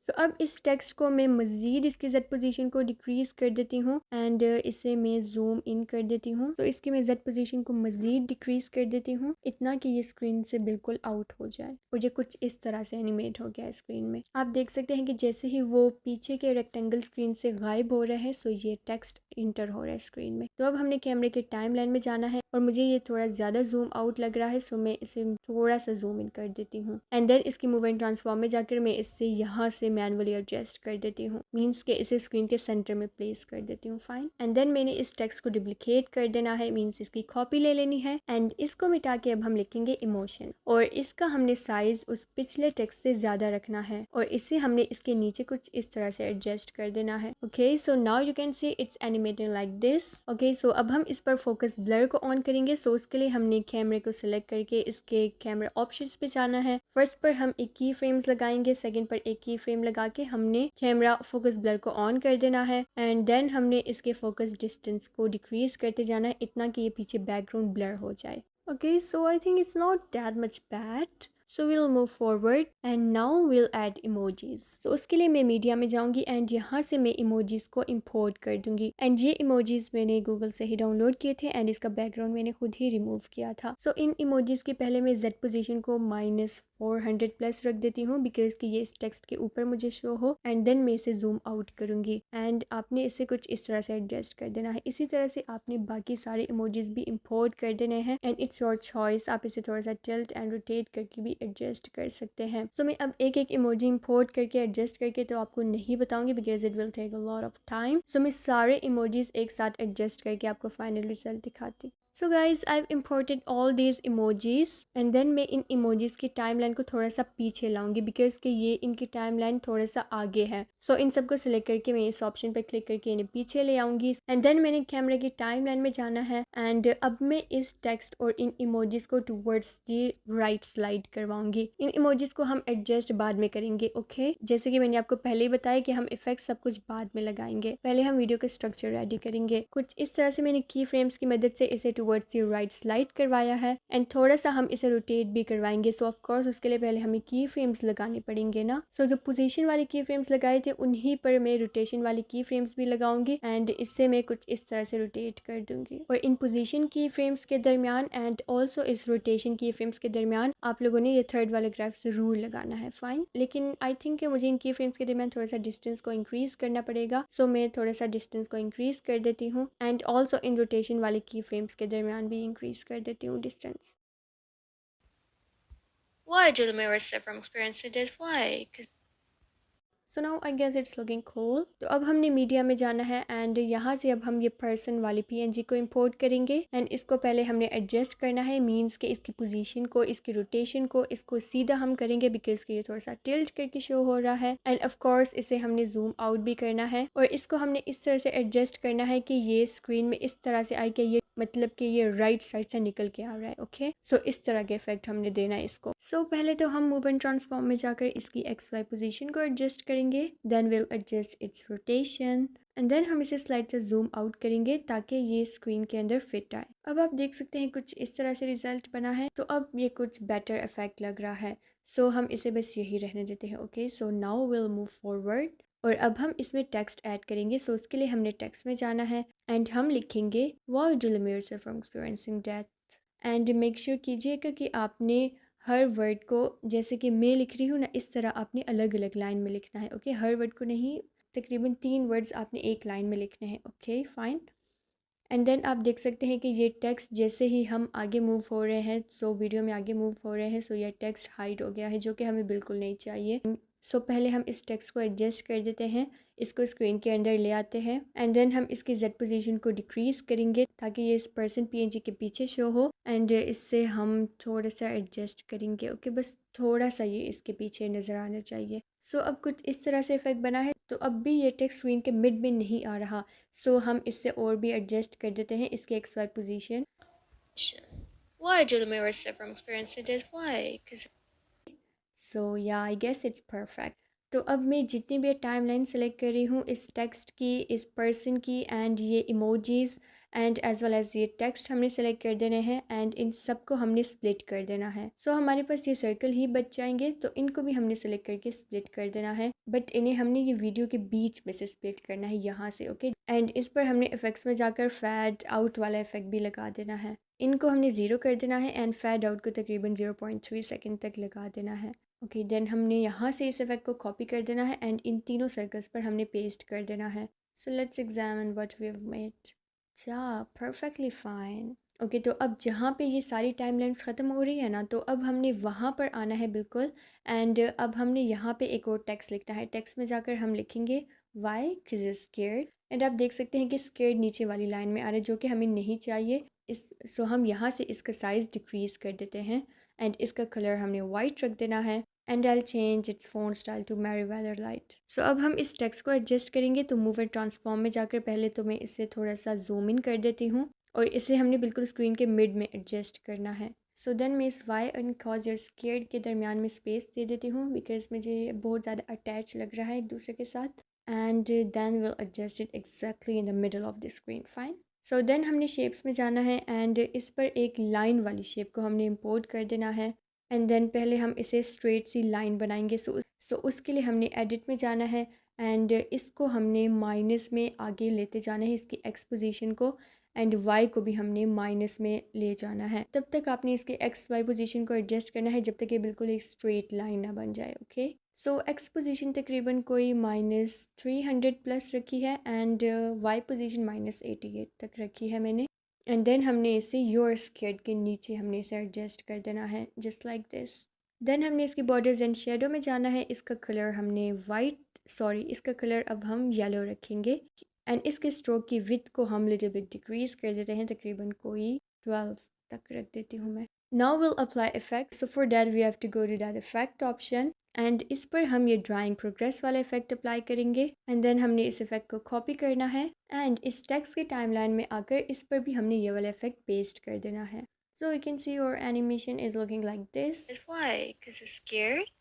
सो अब इस टेक्स्ट को मैं मज़ीद इसकी जेड पोजीशन को डिक्रीज़ कर देती हूँ एंड इसे मैं जूम इन कर देती हूँ। तो इसकी मैं जेड पोजीशन को मज़ीद डिक्रीज़ कर देती हूँ इतना कि ये स्क्रीन से बिल्कुल आउट हो जाए और ये कुछ इस तरह से एनिमेट हो गया है स्क्रीन में। आप देख सकते हैं कि जैसे ही वो पीछे के रेक्टेंगल स्क्रीन से गायब हो रहा है सो ये टेक्स्ट इंटर हो रहा है स्क्रीन में। तो अब हमने कैमरे के टाइम लाइन में जाना है और मुझे ये थोड़ा ज़्यादा जूम आउट लग रहा है, सो मैं इसे थोड़ा सा जूम इन कर देती हूँ एंड देन इसकी मूव एंड ट्रांसफॉर्म में जाकर मैं इससे यहाँ से मैनुअली एडजस्ट कर देती हूँ, मीन्स के इसे स्क्रीन के सेंटर में प्लेस कर देती हूँ। फाइन, एंड देन मैंने इस टेक्स्ट को डुप्लीकेट कर देना है, मीन्स इसकी कॉपी ले लेनी है एंड इसको मिटा के अब हम लिखेंगे इमोशन और इसका हमने साइज उस पिछले टेक्स्ट से ज़्यादा रखना है और इसे हमने इसके नीचे कुछ इस तरह से एडजस्ट कर देना है। Okay, so now you can see it's animating like this. Okay, so अब हम इस पर फोकस ब्लर को ऑन करेंगे। सो उसके लिए हमने कैमरे को सिलेक्ट करके इसके कैमरा ऑप्शंस पे जाना है। फर्स्ट पर हम एक की फ्रेम्स लगाएंगे, सेकंड पर एक की फ्रेम लगा के हमने कैमरा फोकस ब्लर को ऑन कर देना है एंड देन हमने इसके फोकस डिस्टेंस को डिक्रीज करते जाना है इतना कि ये पीछे बैकग्राउंड ब्लर हो जाए। Okay, so I think it's not that much bad. So we'll move forward and now we'll add emojis. So उसके लिए मैं मीडिया में जाऊंगी एंड यहाँ से मैं इमोजीज को इंपोर्ट कर दूंगी एंड ये इमोजीज मैंने गूगल से ही डाउनलोड किए थे एंड इसका बैकग्राउंड मैंने खुद ही रिमूव किया था। सो इन इमोजीज के पहले मैं जेड पोजीशन को -400 प्लस रख देती हूँ बिकॉज कि ये इस टेक्स्ट के ऊपर मुझे शो हो एंड देन मैं इसे जूम आउट करूंगी एंड आपने इसे कुछ इस तरह से एडजस्ट कर देना है। इसी तरह से आपने बाकी सारे इमोजीज भी इंपोर्ट कर देने हैं एंड इट्स योर चॉइस, आप इसे थोड़ा सा टिल्ट एंड रोटेट करके भी एडजस्ट कर सकते हैं। सो मैं अब एक एक इमोजी इंपोर्ट करके एडजस्ट करके तो आपको नहीं बताऊंगी because it will take a lot of time. So मैं सारे इमोजीज एक साथ एडजस्ट करके आपको फाइनल रिजल्ट दिखाती। So guys I imported all these emojis and then मैं इन इमोजीज की टाइमलाइन को थोड़ा सा पीछे लाऊंगी बिकॉज कि ये इनकी टाइमलाइन थोड़ा सा आगे है। सो इन सबको सिलेक्ट करके मैं इस ऑप्शन पर क्लिक करके इन्हें पीछे ले आऊंगी एंड देन मैंने कैमरे की टाइमलाइन में जाना है एंड अब मैं इस टेक्स्ट और इन इमोजीज को टूवर्ड्स दी राइट स्लाइड करवाऊंगी। इन इमोजीज को हम एडजस्ट बाद में करेंगे। ओके, जैसे कि मैंने आपको पहले ही बताया कि हम इफेक्ट सब कुछ बाद में लगाएंगे, पहले हम वीडियो का स्ट्रक्चर रेडी करेंगे। कुछ इस तरह से मैंने की फ्रेम्स की मदद से इसे टुवर्ड्स दी राइट स्लाइड करवाया है एंड थोड़ा सा हम इसे रोटेट भी करवाएंगे। सो ऑफ कोर्स उसके लिए पहले हमें की फ्रेम्स लगाने पड़ेंगे ना। सो जो पोजीशन वाले की फ्रेम्स लगाए थे उन्हीं पर मैं रोटेशन वाली की फ्रेम्स भी लगाऊंगी एंड इससे मैं कुछ इस तरह से रोटेट कर दूंगी और इन पोजीशन की फ्रेम्स के दरमियान एंड ऑल्सो इस रोटेशन की फ्रेम्स के दरमियान आप लोगों ने ये थर्ड वाला ग्राफ जरूर लगाना है। फाइन, लेकिन आई थिंक मुझे इन की फ्रेम्स के दरमियान थोड़ा सा डिस्टेंस को इंक्रीज करना पड़ेगा। सो मैं थोड़ा सा डिस्टेंस को इंक्रीज कर देती हूँ एंड ऑल्सो इन रोटेशन वाले की फ्रेम्स के दरमियान भी इंक्रीज कर देती हूँ distance. Why do the mirrors say from experience it did? Why? 'Cause so now I guess it's looking cool. तो अब हमने मीडिया में जाना है एंड यहाँ से अब हम ये पर्सन वाली पीएनजी को इंपोर्ट करेंगे एंड इसको पहले हमने एडजस्ट करना है, मींस के इसकी पोजीशन को, इसकी रोटेशन को, इसको सीधा हम करेंगे बिकॉज कि ये थोड़ा सा टिल्ट करके शो हो रहा है एंड ऑफ कोर्स इसे हमने जूम आउट भी करना है और इसको हमने इस तरह से एडजस्ट करना है कि ये स्क्रीन में इस तरह से आए कि ये मतलब कि ये राइट साइड से निकल के आ रहा है। ओके, सो इस तरह के इफेक्ट हमने देना है इसको। सो पहले तो हम मूव एंड ट्रांसफॉर्म में जाकर इसकी एक्स वाई पोजीशन को एडजस्ट करेंगे, then will adjust its rotation and then हम इसे स्लाइड से जूम आउट करेंगे ताकि ये स्क्रीन के अंदर फिट आए। अब आप देख सकते हैं कुछ इस तरह से रिजल्ट बना है। तो अब ये कुछ बेटर इफेक्ट लग रहा है। सो हम इसे बस यही रहने देते हैं। Okay, so now will move forward और अब हम इसमें टेक्स्ट ऐड करेंगे। सो उसके लिए हमने टेक्स्ट में जाना है एंड हम लिखेंगे why do limits from experiencing death and make sure कीजिएगा कि आपने हर वर्ड को, जैसे कि मैं लिख रही हूँ ना, इस तरह आपने अलग अलग लाइन में लिखना है। ओके, हर वर्ड को नहीं, तकरीबन 3 वर्ड्स आपने एक लाइन में लिखने हैं। ओके फाइन, एंड देन आप देख सकते हैं कि ये टेक्स्ट जैसे ही हम आगे मूव हो रहे हैं, सो वीडियो में आगे मूव हो रहे हैं, सो ये टेक्स्ट हाइड हो गया है जो कि हमें बिल्कुल नहीं चाहिए। सो पहले हम इस टेक्स्ट को एडजस्ट कर देते हैं इसको स्क्रीन के अंदर ले आते हैं एंड देन हम इसकी जेड पोजीशन को डिक्रीज करेंगे ताकि ये इस पर्सन पीएनजी के पीछे शो हो एंड इससे हम थोड़ा सा एडजस्ट करेंगे। ओके, बस थोड़ा सा ये इसके पीछे नज़र आना चाहिए। सो अब कुछ इस तरह से इफेक्ट बना है। तो अब भी ये टेक्स्ट स्क्रीन के मिड में नहीं आ रहा, सो हम इससे और भी एडजस्ट कर देते हैं इसके X Y position. Why do the mirrors say from experience it is why? Because सो या आई गेस इट्स परफेक्ट। तो अब मैं जितनी भी टाइम लाइन सेलेक्ट कर रही हूँ इस टेक्स्ट की, इस पर्सन की एंड ये emojis and as well as ये टेक्स्ट हमने सेलेक्ट कर देने हैं एंड इन सबको हमने स्प्लिट कर देना है। सो हमारे पास ये सर्कल ही बच जाएंगे, तो इनको भी हमने सेलेक्ट करके स्प्लिट कर देना है, बट इन्हें हमने ये वीडियो के बीच में से स्प्लिट करना है यहाँ से। ओके, एंड इस पर हमने इफेक्ट्स में जाकर फैड आउट वाला इफेक्ट भी लगा देना है। इनको हमने 0 कर देना है एंड फैड आउट को तकरीबन 0.3 सेकेंड तक लगा देना है। ओके, देन हमने यहाँ से इस इफेक्ट को कॉपी कर देना है एंड इन तीनों सर्कल्स पर हमने पेस्ट कर देना है। So let's examine what we have made. अच्छा, परफेक्टली फाइन। ओके, तो अब जहाँ पे ये सारी टाइम लाइन्स ख़त्म हो रही है ना, तो अब हमने वहाँ पर आना है बिल्कुल एंड अब हमने यहाँ पे एक और टेक्स्ट लिखना है। टेक्स्ट में जाकर हम लिखेंगे why because is scared and आप देख सकते हैं कि स्केर्ड नीचे वाली लाइन में आ रहा है जो कि हमें नहीं चाहिए। सो हम यहाँ से इसका साइज़ डिक्रीज़ कर देते हैं एंड इसका कलर हमने वाइट रख देना है and I change its font style to Merriweather light. So अब हम इस टेक्स्ट को एडजस्ट करेंगे। तो मूव एंड ट्रांसफॉर्म में जाकर पहले तो मैं इसे थोड़ा सा जूम इन कर देती हूँ और इसे हमने बिल्कुल स्क्रीन के मिड में एडजस्ट करना है। सो देन मैं इस why and cause you're scared के दरमियान में स्पेस दे देती हूँ बिकॉज मुझे बहुत ज़्यादा अटैच लग रहा है एक दूसरे के साथ and then will adjust it exactly in the middle of the screen. Fine. So then हमने शेप्स में जाना है एंड इस पर एक लाइन वाली शेप को हमने इम्पोर्ट कर देना है एंड देन पहले हम इसे स्ट्रेट सी लाइन बनाएंगे। सो उसके लिए हमने एडिट में जाना है एंड इसको हमने माइनस में आगे लेते जाना है, इसकी एक्स पोजीशन को, एंड वाई को भी हमने माइनस में ले जाना है। तब तक आपने इसके एक्स वाई पोजीशन को एडजस्ट करना है जब तक ये बिल्कुल एक स्ट्रेट लाइन ना बन जाए। ओके, सो एक्स पोजीशन तकरीबन कोई -300 प्लस रखी है एंड वाई पोजीशन -88 तक रखी है मैंने एंड देन हमने इसे योर स्केर्ड के नीचे हमने इसे एडजस्ट कर देना है जस्ट लाइक दिस। देन हमने इसकी बॉर्डर्स एंड शेडो में जाना है। इसका कलर हमने इसका कलर अब हम येलो रखेंगे एंड इसके स्ट्रोक की विड्थ को हम लिटिल बिट डिक्रीज कर देते हैं, तकरीबन कोई 12 तक रख देती हूँ मैं। Now will apply effect. So for that we have to go to that effect option and इस पर हम ये ड्राइंग प्रोग्रेस वाला इफेक्ट अप्लाई करेंगे एंड देन हमने इस इफेक्ट को कॉपी करना है एंड इस टेक्स्ट के टाइमलाइन में आकर इस पर भी हमने ये वाला इफेक्ट पेस्ट कर देना है। So you can see your animation is looking like this. it's why? Because it's scared.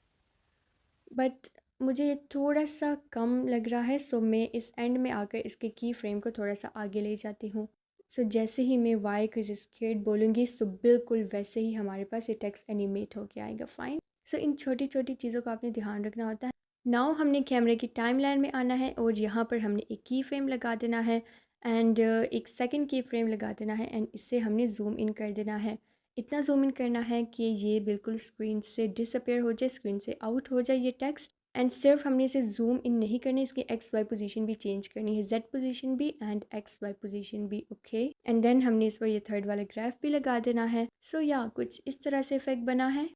But मुझे ये थोड़ा सा कम लग रहा है, सो मैं इस एंड में आकर इसके की फ्रेम को थोड़ा सा आगे ले जाती हूँ। सो जैसे ही मैं वाई किस स्केर्ड बोलूँगी सो बिल्कुल वैसे ही हमारे पास ये टेक्स्ट एनिमेट होके आएगा। फाइन। सो इन छोटी छोटी चीज़ों का आपने ध्यान रखना होता है। नाउ हमने कैमरे की टाइमलाइन में आना है और यहाँ पर हमने एक की फ्रेम लगा देना है एंड एक सेकंड की फ्रेम लगा देना है एंड इससे हमने जूम इन कर देना है। इतना जूम इन करना है कि ये बिल्कुल स्क्रीन से डिसअपेयर हो जाए, स्क्रीन से आउट हो जाए ये टेक्स्ट एंड सिर्फ हमने इसे जूम इन नहीं करनी, इसकी एक्स वाई पोजीशन भी चेंज करनी है, जेड पोजीशन भी एंड एक्स वाई पोजीशन भी। ओके, एंड देन हमने इस पर ये थर्ड वाला ग्राफ भी लगा देना है। सो या कुछ इस तरह से इफेक्ट बना है।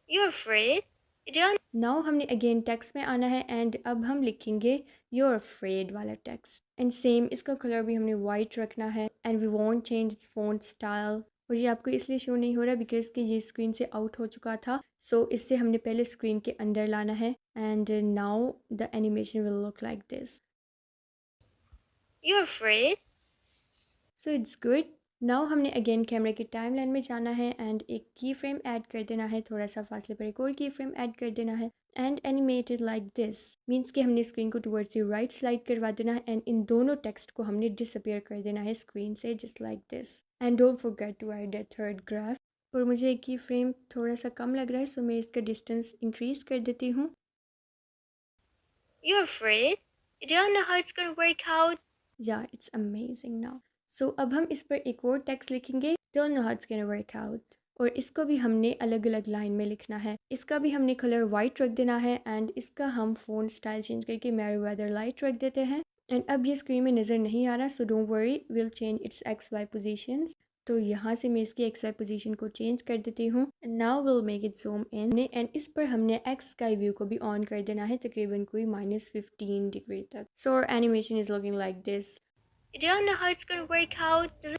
You're afraid? You don't. Now हमने अगेन टेक्स्ट में आना है एंड अब हम लिखेंगे योर अफ्रेड वाला टेक्स्ट एंड सेम इसका कलर भी हमने वाइट रखना है and we want change font style. और ये आपको इसलिए शो नहीं हो रहा बिकॉज कि ये स्क्रीन से आउट हो चुका था, सो इससे हमने पहले स्क्रीन के अंदर लाना है and now the animation will look like this. You're afraid? So it's good. Now हमने अगेन कैमरे की टाइमलाइन में जाना है एंड एक की फ्रेम ऐड कर देना है, थोड़ा सा फासले पर एक और की फ्रेम ऐड कर देना है and animated like this means कि हमने स्क्रीन को टुवर्ड्स द राइट स्लाइड करवा देना है एंड इन दोनों टेक्स्ट को हमने डिसअपेयर कर देना है स्क्रीन से just like this and don't forget to add that third graph. और मुझे एक की फ्रेम थोड़ा सा कम लग रहा है, सो मैं इसका डिस्टेंस इंक्रीज कर देती हूँ। You're afraid? You don't know how it's gonna work out? या इट्स अमेजिंग नाउ। सो अब हम इस पर एक और टेक्स्ट लिखेंगे, don't know how it's gonna work out, और इसको भी हमने अलग अलग लाइन में लिखना है। इसका भी हमने कलर वाइट रख देना है एंड इसका हम फ़ॉन्ट स्टाइल चेंज करके मेरीवेदर लाइट रख देते हैं एंड अब ये स्क्रीन में नज़र नहीं आ रहा, so don't worry, will change its X Y positions. तो यहाँ से मैं इसकी एक्स वाई पोजीशन को चेंज कर देती हूँ। Now will make it zoom in and इस पर हमने एक्स स्काई व्यू को भी ऑन कर देना है तकरीबन कोई -15 डिग्री तक। So our animation is looking like this. You don't know how it's gonna work out. Does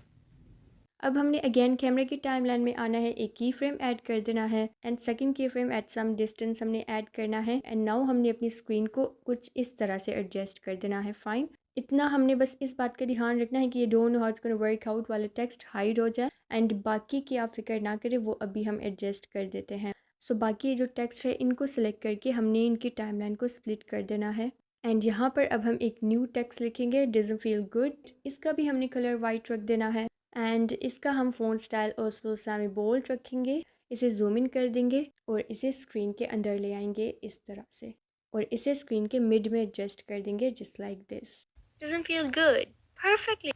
अब हमने अगेन कैमरे की टाइमलाइन में आना है, एक की फ्रेम ऐड कर देना है एंड सेकंड की फ्रेम एट सम डिस्टेंस हमने ऐड करना है एंड नाउ हमने अपनी स्क्रीन को कुछ इस तरह से एडजस्ट कर देना है। फाइन, इतना हमने बस इस बात का ध्यान रखना है कि ये don't know how it's gonna work out वाला टेक्स्ट हाइड हो जाए एंड बाकी की आप फिक्र ना करें, वो अभी हम एडजस्ट कर देते हैं। सो बाकी जो टेक्स्ट है इनको सिलेक्ट करके हमने इनकी टाइमलाइन को स्प्लिट कर देना है एंड यहाँ पर अब हम एक न्यू टेक्स्ट लिखेंगे, डजंट फील गुड। इसका भी हमने कलर वाइट रख देना है एंड इसका हम फ़ॉन्ट स्टाइल ओसफुल सामी बोल्ड रखेंगे। इसे जूम इन कर देंगे और इसे स्क्रीन के अंदर ले आएंगे इस तरह से और इसे स्क्रीन के मिड में एडजस्ट कर देंगे just like this. doesn't feel good? Perfectly.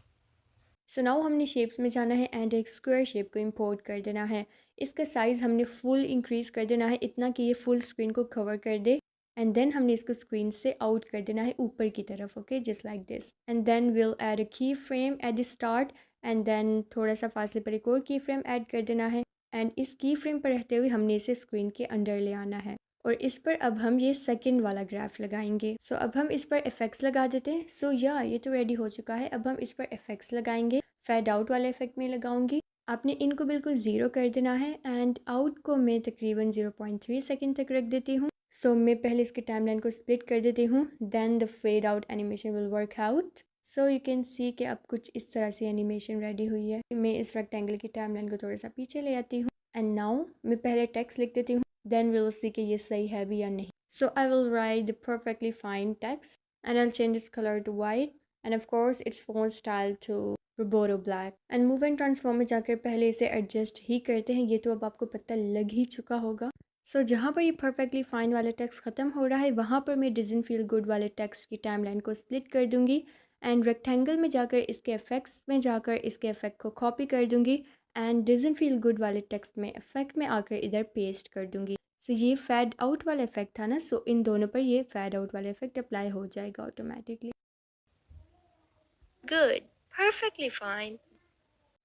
So now हमने शेप्स में जाना है एंड एक स्क्वायर शेप को इंपोर्ट कर देना है। इसका साइज़ हमने फुल इंक्रीज़ कर देना है इतना कि ये फुल स्क्रीन को कवर कर दे एंड देन हमने इसको स्क्रीन से आउट कर देना है ऊपर की तरफ। Okay, just like this and then will add a key frame at the start and then थोड़ा सा फासले पर एक और की फ्रेम ऐड कर देना है एंड इस की फ्रेम पर रहते हुए हमने इसे स्क्रीन के अंदर ले आना है और इस पर अब हम ये सेकंड वाला ग्राफ लगाएंगे। सो अब हम इस पर इफेक्ट्स लगा देते हैं। सो ये तो रेडी हो चुका है। अब हम इस पर इफेक्ट्स लगाएंगे। फेड आउट वाला इफेक्ट में लगाऊंगी। आपने इनको बिल्कुल ज़ीरो कर देना है एंड आउट को मैं तकरीबन 0.3 सेकंड तक रख देती हूँ। सो मैं पहले इसके टाइमलाइन को स्प्लिट कर देती हूँ, then the fade out animation will work out. So you can see कि अब कुछ इस तरह से एनिमेशन रेडी हुई है। मैं इस रेक्टेंगल की टाइमलाइन को थोड़ा सा पीछे ले आती हूँ एंड नाउ मैं पहले टेक्स्ट लिख देती हूँ, देन विल सी कि ये सही है भी या नहीं। So I will write the perfectly fine text and I will change its colour to white and of course its font style to Roboto black and move and transform में जाकर पहले इसे एडजस्ट ही करते हैं। ये तो अब आपको पता लग ही चुका होगा। सो जहाँ पर ये परफेक्टली फाइन वाला टेक्स्ट ख़त्म हो रहा है वहाँ पर मैं डजंट फील गुड वाले टेक्स्ट की टाइमलाइन को स्प्लिट कर दूँगी एंड रेक्टेंगल में जाकर इसके इफेक्ट्स में जाकर इसके इफेक्ट को कॉपी कर दूँगी एंड डजंट फील गुड वाले टेक्स्ट में इफेक्ट में आकर इधर पेस्ट कर दूँगी। सो ये फेड आउट वाला इफेक्ट था ना, सो इन दोनों पर ये फेड आउट वाला इफेक्ट अप्लाई हो जाएगा ऑटोमेटिकली। Good. Perfectly fine.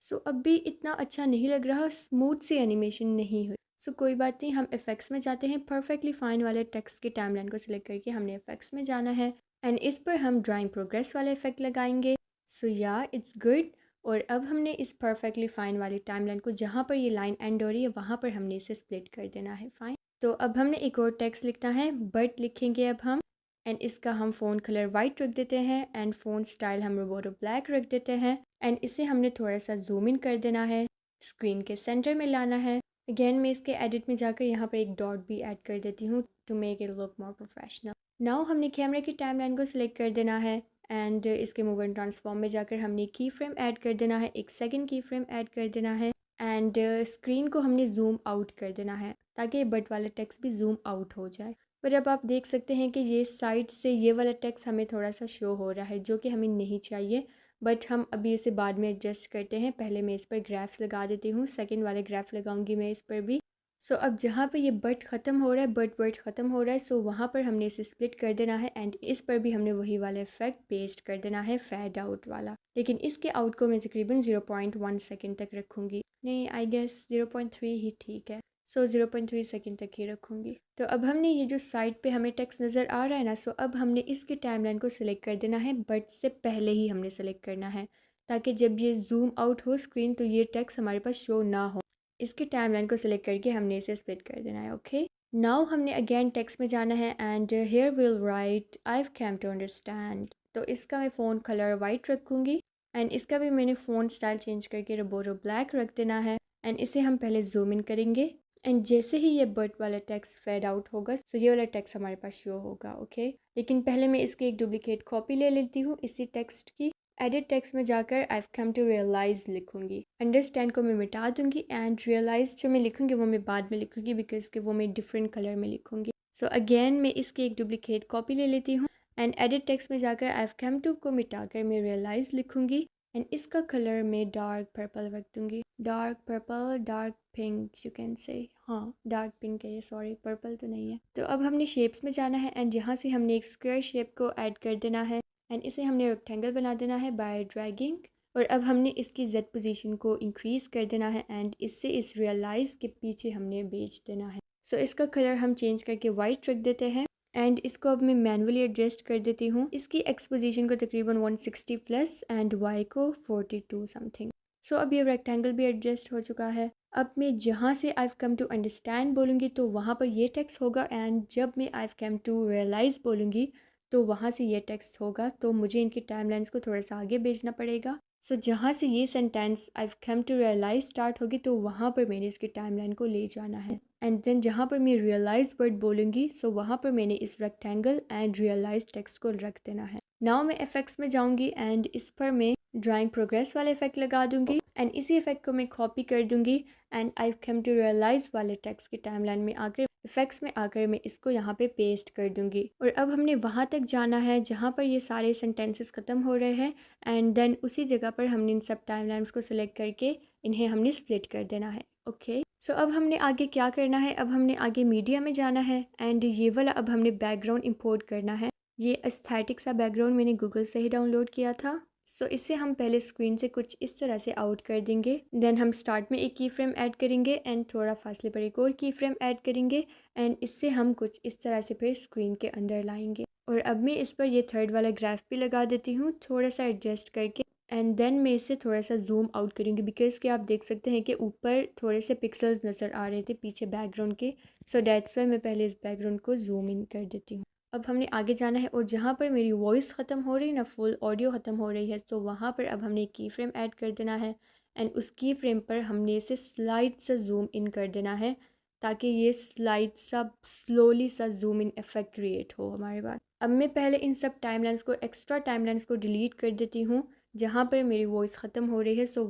सो अब भी इतना अच्छा नहीं लग रहा, स्मूथ सी एनिमेशन नहीं हुई। सो कोई बात नहीं, हम इफेक्ट्स में जाते हैं। परफेक्टली फाइन वाले टेक्स्ट की टाइमलाइन को सिलेक्ट करके हमने इफेक्ट्स में जाना है एंड इस पर हम ड्राइंग प्रोग्रेस वाला इफेक्ट लगाएंगे। सो या इट्स गुड। और अब हमने इस परफेक्टली फाइन वाली टाइमलाइन को जहाँ पर ये लाइन एंड हो रही है वहाँ पर हमने इसे स्प्लिट कर देना है। फाइन, तो अब हमने एक और टेक्स्ट लिखना है, बट लिखेंगे अब हम एंड इसका हम फ़ोन कलर वाइट रख देते हैं एंड फ़ोन स्टाइल हम रोबोरो ब्लैक रख देते हैं एंड इसे हमने थोड़ा सा जूम इन कर देना है, स्क्रीन के सेंटर में लाना है। अगेन मैं इसके एडिट में जाकर यहाँ पर एक डॉट भी ऐड कर देती हूँ to make it look more professional. Now हमने कैमरे की टाइमलाइन को सिलेक्ट कर देना है एंड इसके मूव एंड ट्रांसफॉर्म में जाकर हमने की फ्रेम ऐड कर देना है, एक सेकंड की फ्रेम ऐड कर देना है एंड स्क्रीन को हमने जूम आउट कर देना है ताकि बट वाला टेक्स्ट भी जूम आउट हो जाए। पर अब आप देख सकते हैं कि ये साइड से ये वाला टेक्स्ट हमें थोड़ा सा शो हो रहा है जो कि हमें नहीं चाहिए, बट हम अभी इसे बाद में एडजस्ट करते हैं। पहले मैं इस पर ग्राफ्स लगा देती हूँ, सेकंड वाले ग्राफ लगाऊंगी मैं इस पर भी। सो अब जहाँ पर ये बट ख़त्म हो रहा है, बट वर्ड ख़त्म हो रहा है, सो वहाँ पर हमने इसे स्प्लिट कर देना है एंड इस पर भी हमने वही वाला इफेक्ट पेस्ट कर देना है, फेड आउट वाला। लेकिन इसके आउट को मैं तकरीबन 0.1 सेकेंड तक रखूँगी, नहीं आई गेस 0.3 ही ठीक है। सो 0.3 सेकेंड तक ही रखूँगी। तो अब हमने ये जो साइड पे हमें टेक्स्ट नज़र आ रहा है ना, सो अब हमने इसकी टाइमलाइन को सिलेक्ट कर देना है, बट से पहले ही हमने सेलेक्ट करना है ताकि जब ये जूम आउट हो स्क्रीन तो ये टेक्स्ट हमारे पास शो ना हो। इसकी टाइमलाइन को सिलेक्ट करके हमने इसे स्प्लिट कर देना है। ओके, नाउ हमने अगेन टेक्स्ट में जाना है and here will write I have come to understand. तो इसका मैं फ़ोन कलर वाइट रखूँगी एंड इसका भी मैंने फ़ोन स्टाइल चेंज करके रोबोरो ब्लैक रख देना है एंड इसे हम पहले जूम इन करेंगे एंड जैसे ही ये बट वाला टेक्स्ट फेड आउट होगा तो ये वाला टेक्स्ट हमारे पास शो होगा। ओके, लेकिन पहले मैं इसकी एक डुप्लीकेट कॉपी ले लेती हूँ इसी टेक्स्ट की। एडिट टेक्स्ट में जाकर I have come to realise लिखूंगी, अंडरस्टैंड को मैं मिटा दूंगी एंड रियलाइज़ जो मैं लिखूंगी वो मैं बाद में लिखूंगी बिकॉज के वो मैं डिफरेंट कलर में लिखूंगी। सो अगेन मैं इसकी एक डुप्लीकेट कॉपी ले लेती हूँ एंड एडिट टेक्स्ट में जाकर आई हैव कम टू को मिटाकर मैं रियलाइज़ लिखूंगी एंड इसका कलर मैं डार्क पर्पल रख दूंगी, dark purple, dark pink you can से, हाँ डार्क पिंक है ये, सॉरी पर्पल तो नहीं है। तो अब हमने शेप्स में जाना है एंड यहाँ से हमने एक स्क्वायर शेप को ऐड कर देना है एंड इसे हमने रेक्टेंगल बना देना है बाय ड्रैगिंग। और अब हमने इसकी जेड पोजीशन को इंक्रीज़ कर देना है एंड इससे इस रियलाइज़ के पीछे हमने भेज देना है। सो इसका कलर हम चेंज करके वाइट रख देते हैं एंड इसको अब मैं मैनुअली एडजस्ट कर देती हूँ। इसकी एक्स पोजीशन को तकरीबन 160 प्लस एंड वाई को 42 समथिंग। सो अब ये रेक्टेंगल भी एडजस्ट हो चुका है। अब मैं जहाँ से आई कम टू अंडरस्टैंड बोलूँगी तो वहाँ पर ये टेक्स्ट होगा एंड जब मैं आई कम टू रियलाइज़ बोलूँगी तो वहाँ से ये टेक्स्ट होगा। तो मुझे इनकी टाइमलाइंस को थोड़ा सा आगे भेजना पड़ेगा। सो जहाँ से ये sentence I come to realise start होगी तो वहाँ पर मैंने इसकी टाइमलाइन को ले जाना है एंड देन जहाँ पर मैं रियलाइज वर्ड बोलूँगी सो वहाँ पर मैंने इस रेक्टेंगल एंड रियलाइज टेक्स्ट को रख देना है। नाउ मैं इफेक्ट्स में जाऊँगी एंड इस पर मैं ड्राइंग प्रोग्रेस वाला इफेक्ट लगा दूंगी एंड इसी इफेक्ट को मैं कॉपी कर दूंगी and I come to realise वाले टेक्स्ट की टाइमलाइन में आकर इफेक्ट्स में आकर मैं इसको यहाँ पे पेस्ट कर दूंगी। और अब हमने वहाँ तक जाना है जहाँ पर ये सारे सेंटेंसेस ख़त्म हो रहे हैं एंड देन उसी जगह पर हमने इन सब टाइमलाइंस को सिलेक्ट करके इन्हें हमने स्प्लिट कर देना है। ओके सो अब हमने आगे क्या करना है, अब हमने आगे मीडिया में जाना है एंड ये वाला अब हमने बैकग्राउंड इंपोर्ट करना है। ये एस्थेटिक सा बैकग्राउंड मैंने गूगल से ही डाउनलोड किया था। सो इसे हम पहले स्क्रीन से कुछ इस तरह से आउट कर देंगे। देन हम स्टार्ट में एक की फ्रेम ऐड करेंगे एंड थोड़ा फासले पर एक और की फ्रेम ऐड करेंगे एंड इससे हम कुछ इस तरह से फिर स्क्रीन के अंदर लाएंगे। और अब मैं इस पर ये थर्ड वाला ग्राफ भी लगा देती हूँ थोड़ा सा एडजस्ट करके एंड देन मैं इसे थोड़ा सा जूम आउट करूँगी बिकॉज कि आप देख सकते हैं कि ऊपर थोड़े से पिक्सल्स नज़र आ रहे थे पीछे बैकग्राउंड के। सो डेट्स वाई मैं पहले इस बैकग्राउंड को जूम इन कर देती हूँ। अब हमने आगे जाना है और जहाँ पर मेरी वॉइस ख़त्म हो रही है ना, फुल ऑडियो ख़त्म हो रही है, तो वहाँ पर अब हमने एक की फ्रेम ऐड कर देना है एंड उस की फ्रेम पर हमने इसे स्लाइड सा जूम इन कर देना है ताकि ये स्लाइड सा स्लोली सा जूम इन इफेक्ट क्रिएट हो हमारे पास। अब मैं पहले इन सब टाइमलाइंस को एक्स्ट्रा टाइमलाइंस को डिलीट कर देती हूँ जहाँ पर मेरी वॉइस ख़त्म हो रही है। सो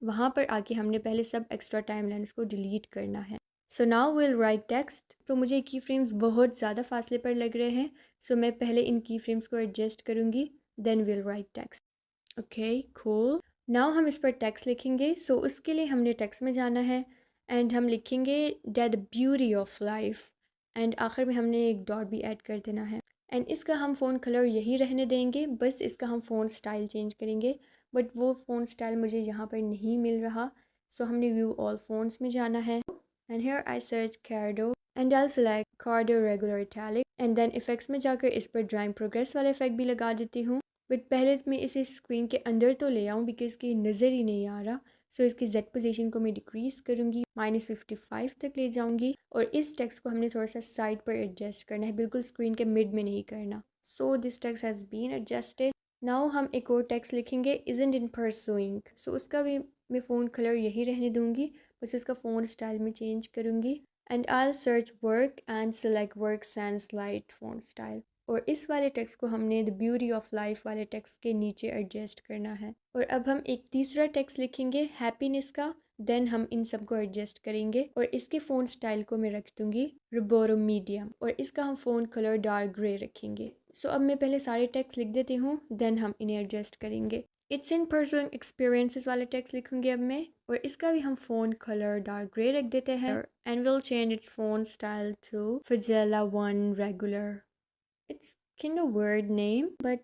वहाँ पर आके हमने पहले सब एक्स्ट्रा टाइमलाइंस को डिलीट करना है। So now will write text. तो मुझे की फ्रेम्स बहुत ज़्यादा फासले पर लग रहे हैं सो मैं पहले इन की फ्रेम्स को एडजस्ट करूँगी then will write text. Okay cool. Now हम इस पर टेक्स्ट लिखेंगे। सो उसके लिए हमने टेक्स्ट में जाना है एंड हम लिखेंगे that beauty of life and आखिर में हमने एक डॉट भी ऐड कर देना है एंड इसका हम फ़ोन कलर यही रहने देंगे, बस इसका हम फ़ोन स्टाइल चेंज करेंगे बट वो फ़ोन स्टाइल मुझे यहाँ पर नहीं मिल रहा। सो हमने व्यू ऑल फ़ोन्स में जाना है and here I search Cardo and I'll select Cardo regular italic and then effects में जाकर इस पर drawing progress वाला इफेक्ट भी लगा देती हूँ। बट पहले मैं इसे स्क्रीन के अंदर तो ले आऊँ बिकॉज कि नज़र ही नहीं आ रहा। सो इसकी जेड पोजीशन को मैं डिक्रीज़ करूँगी -55 तक ले जाऊँगी और इस टेक्स्ट को हमने थोड़ा सा साइड पर एडजस्ट करना है, बिल्कुल स्क्रीन के मिड में नहीं करना। So this text has been adjusted. Now हम एक और टेक्स्ट लिखेंगे इज़न्ट इन परसुइंग। सो उसका भी मैं फ़ोन कलर यही रहने दूँगी, बस इसका फ़ोन स्टाइल में चेंज करूँगी and I search work and select work and slide phone style. और इस वाले टेक्स्ट को हमने द ब्यूटी ऑफ लाइफ वाले टेक्स्ट के नीचे एडजस्ट करना है। और अब हम एक तीसरा टेक्स्ट लिखेंगे हैप्पीनेस का, देन हम इन सब को एडजस्ट करेंगे और इसके फ़ोन स्टाइल को मैं रख दूँगी रोबोरो मीडियम और इसका हम फ़ोन कलर डार्क ग्रे रखेंगे। सो अब मैं पहले सारे टेक्स्ट लिख देती हूँ देन हम इन्हें एडजस्ट करेंगे। इट्स इन परसुइंग एक्सपीरियंसेस वाला टेक्स्ट लिखूंगी अब मैं और इसका भी हम फ़ोन कलर डार्क ग्रे रख देते हैं and will change its font style to Fazela 1 regular. Its kind of weird name but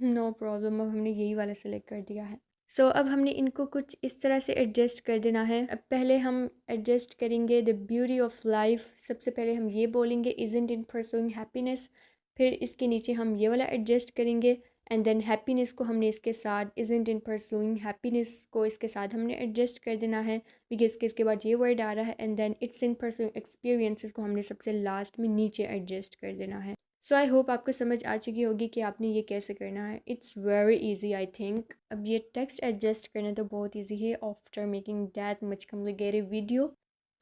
no problem, अब हमने यही वाला सेलेक्ट कर दिया है। सो अब हमने इनको कुछ इस तरह से एडजस्ट कर देना है। अब पहले हम एडजस्ट करेंगे द ब्यूटी ऑफ लाइफ। सबसे पहले हम ये बोलेंगे इज़न्ट इन परसुइंग हैप्पीनेस, फिर इसके नीचे हम ये वाला एडजस्ट करेंगे एंड देन हैप्पीनेस को हमने इसके साथ इज़न्ट इन परसुइंग हैप्पीनेस को इसके साथ हमने एडजस्ट कर देना है बिकॉज कि इसके बाद ये वर्ड आ रहा है and then it's in pursuing experiences को हमने सबसे लास्ट में नीचे एडजस्ट कर देना है। सो आई होप आपको समझ आ चुकी होगी कि आपने ये कैसे करना है। It's very easy I think. अब ये टेक्स्ट एडजस्ट करना तो बहुत ईजी है after making that much complicated video.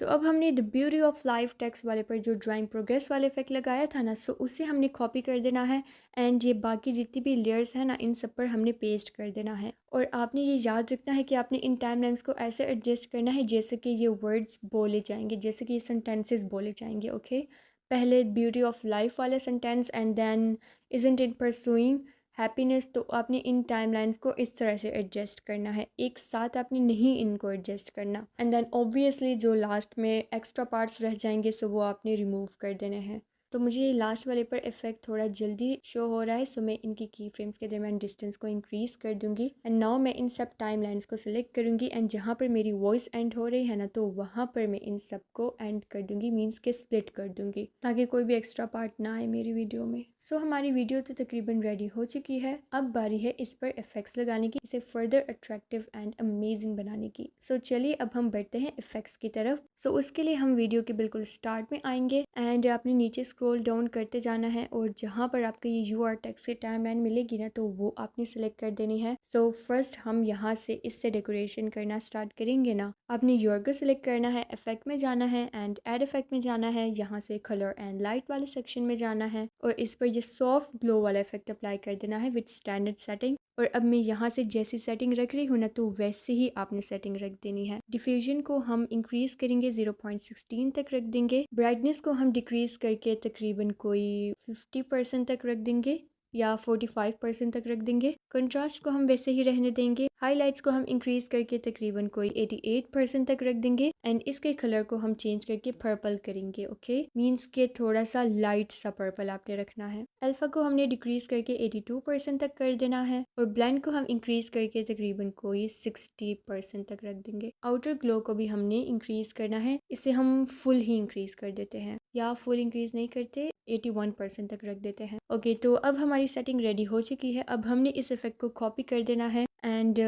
तो अब हमने the beauty of life text वाले पर जो ड्राइंग प्रोग्रेस वाले इफेक्ट लगाया था ना, सो उसे हमने कॉपी कर देना है एंड ये बाकी जितनी भी लेयर्स हैं ना इन सब पर हमने पेस्ट कर देना है। और आपने ये याद रखना है कि आपने इन टाइमलाइंस को ऐसे एडजस्ट करना है जैसे कि ये वर्ड्स बोले जाएंगे, जैसे कि ये सेंटेंसेस बोले जाएंगे। ओके पहले ब्यूटी ऑफ लाइफ वाला sentence and then isn't in pursuing happiness, तो आपने इन टाइमलाइंस को इस तरह से एडजस्ट करना है, एक साथ आपने नहीं इनको एडजस्ट करना। एंड देन ऑब्वियसली जो लास्ट में एक्स्ट्रा पार्ट्स रह जाएंगे सो वो आपने रिमूव कर देने हैं। तो मुझे ये लास्ट वाले पर इफेक्ट थोड़ा जल्दी शो हो रहा है, सो मैं इनकी की फ्रेम्स के दरमियान डिस्टेंस को इंक्रीज कर दूंगी। एंड नाउ मैं इन सब टाइम लाइन्स को सिलेक्ट करूंगी एंड जहाँ पर मेरी वॉइस एंड हो रही है ना, तो वहाँ पर मैं इन सब को एंड कर दूंगी, मीन्स के स्प्लिट कर दूंगी, ताकि कोई भी एक्स्ट्रा पार्ट ना आए मेरी वीडियो में। सो हमारी वीडियो तो तकरीबन रेडी हो चुकी है। अब बारी है इस पर इफेक्ट्स लगाने की, इसे फर्दर अट्रैक्टिव एंड अमेजिंग बनाने की। सो चलिए अब हम बढ़ते हैं इफेक्ट्स की तरफ। सो उसके लिए हम वीडियो के बिल्कुल स्टार्ट में आएंगे एंड आपने नीचे स्क्रॉल डाउन करते जाना है और जहाँ पर आपको ये यूआर टेक्स्ट की टाइमलाइन मिलेगी ना, तो वो आपने सेलेक्ट कर देनी है। सो फर्स्ट हम यहाँ से इससे डेकोरेशन करना स्टार्ट करेंगे ना। आपने यूआर को सिलेक्ट करना है, इफेक्ट में जाना है एंड एड इफेक्ट में जाना है, यहाँ से कलर एंड लाइट वाले सेक्शन में जाना है और इस पर ये सॉफ्ट ग्लो वाला इफेक्ट अप्लाई कर देना है विद स्टैंडर्ड सेटिंग। और अब मैं यहाँ से जैसी सेटिंग रख रही हूँ ना, तो वैसे ही आपने सेटिंग रख देनी है। डिफ्यूजन को हम इंक्रीज करेंगे 0.16 तक रख देंगे। ब्राइटनेस को हम डिक्रीज करके तकरीबन कोई 50% तक रख देंगे या 45% तक रख देंगे। कंट्रास्ट को हम वैसे ही रहने देंगे। हाईलाइट्स को हम इंक्रीज करके तकरीबन कोई 88% तक रख देंगे एंड इसके कलर को हम चेंज करके पर्पल करेंगे। ओके, मीन्स के थोड़ा सा लाइट सा पर्पल आपने रखना है। अल्फा को हमने डिक्रीज करके 82% तक कर देना है और ब्लेंड को हम इंक्रीज करके तकरीबन कोई 60% तक रख देंगे। आउटर ग्लो को भी हमने इंक्रीज करना है, इसे हम फुल ही इंक्रीज कर देते हैं या फुल इंक्रीज नहीं करते, 81% तक रख देते हैं। ओके, तो अब हमारी सेटिंग रेडी हो चुकी है। अब हमने इस इफेक्ट को कॉपी कर देना है एंड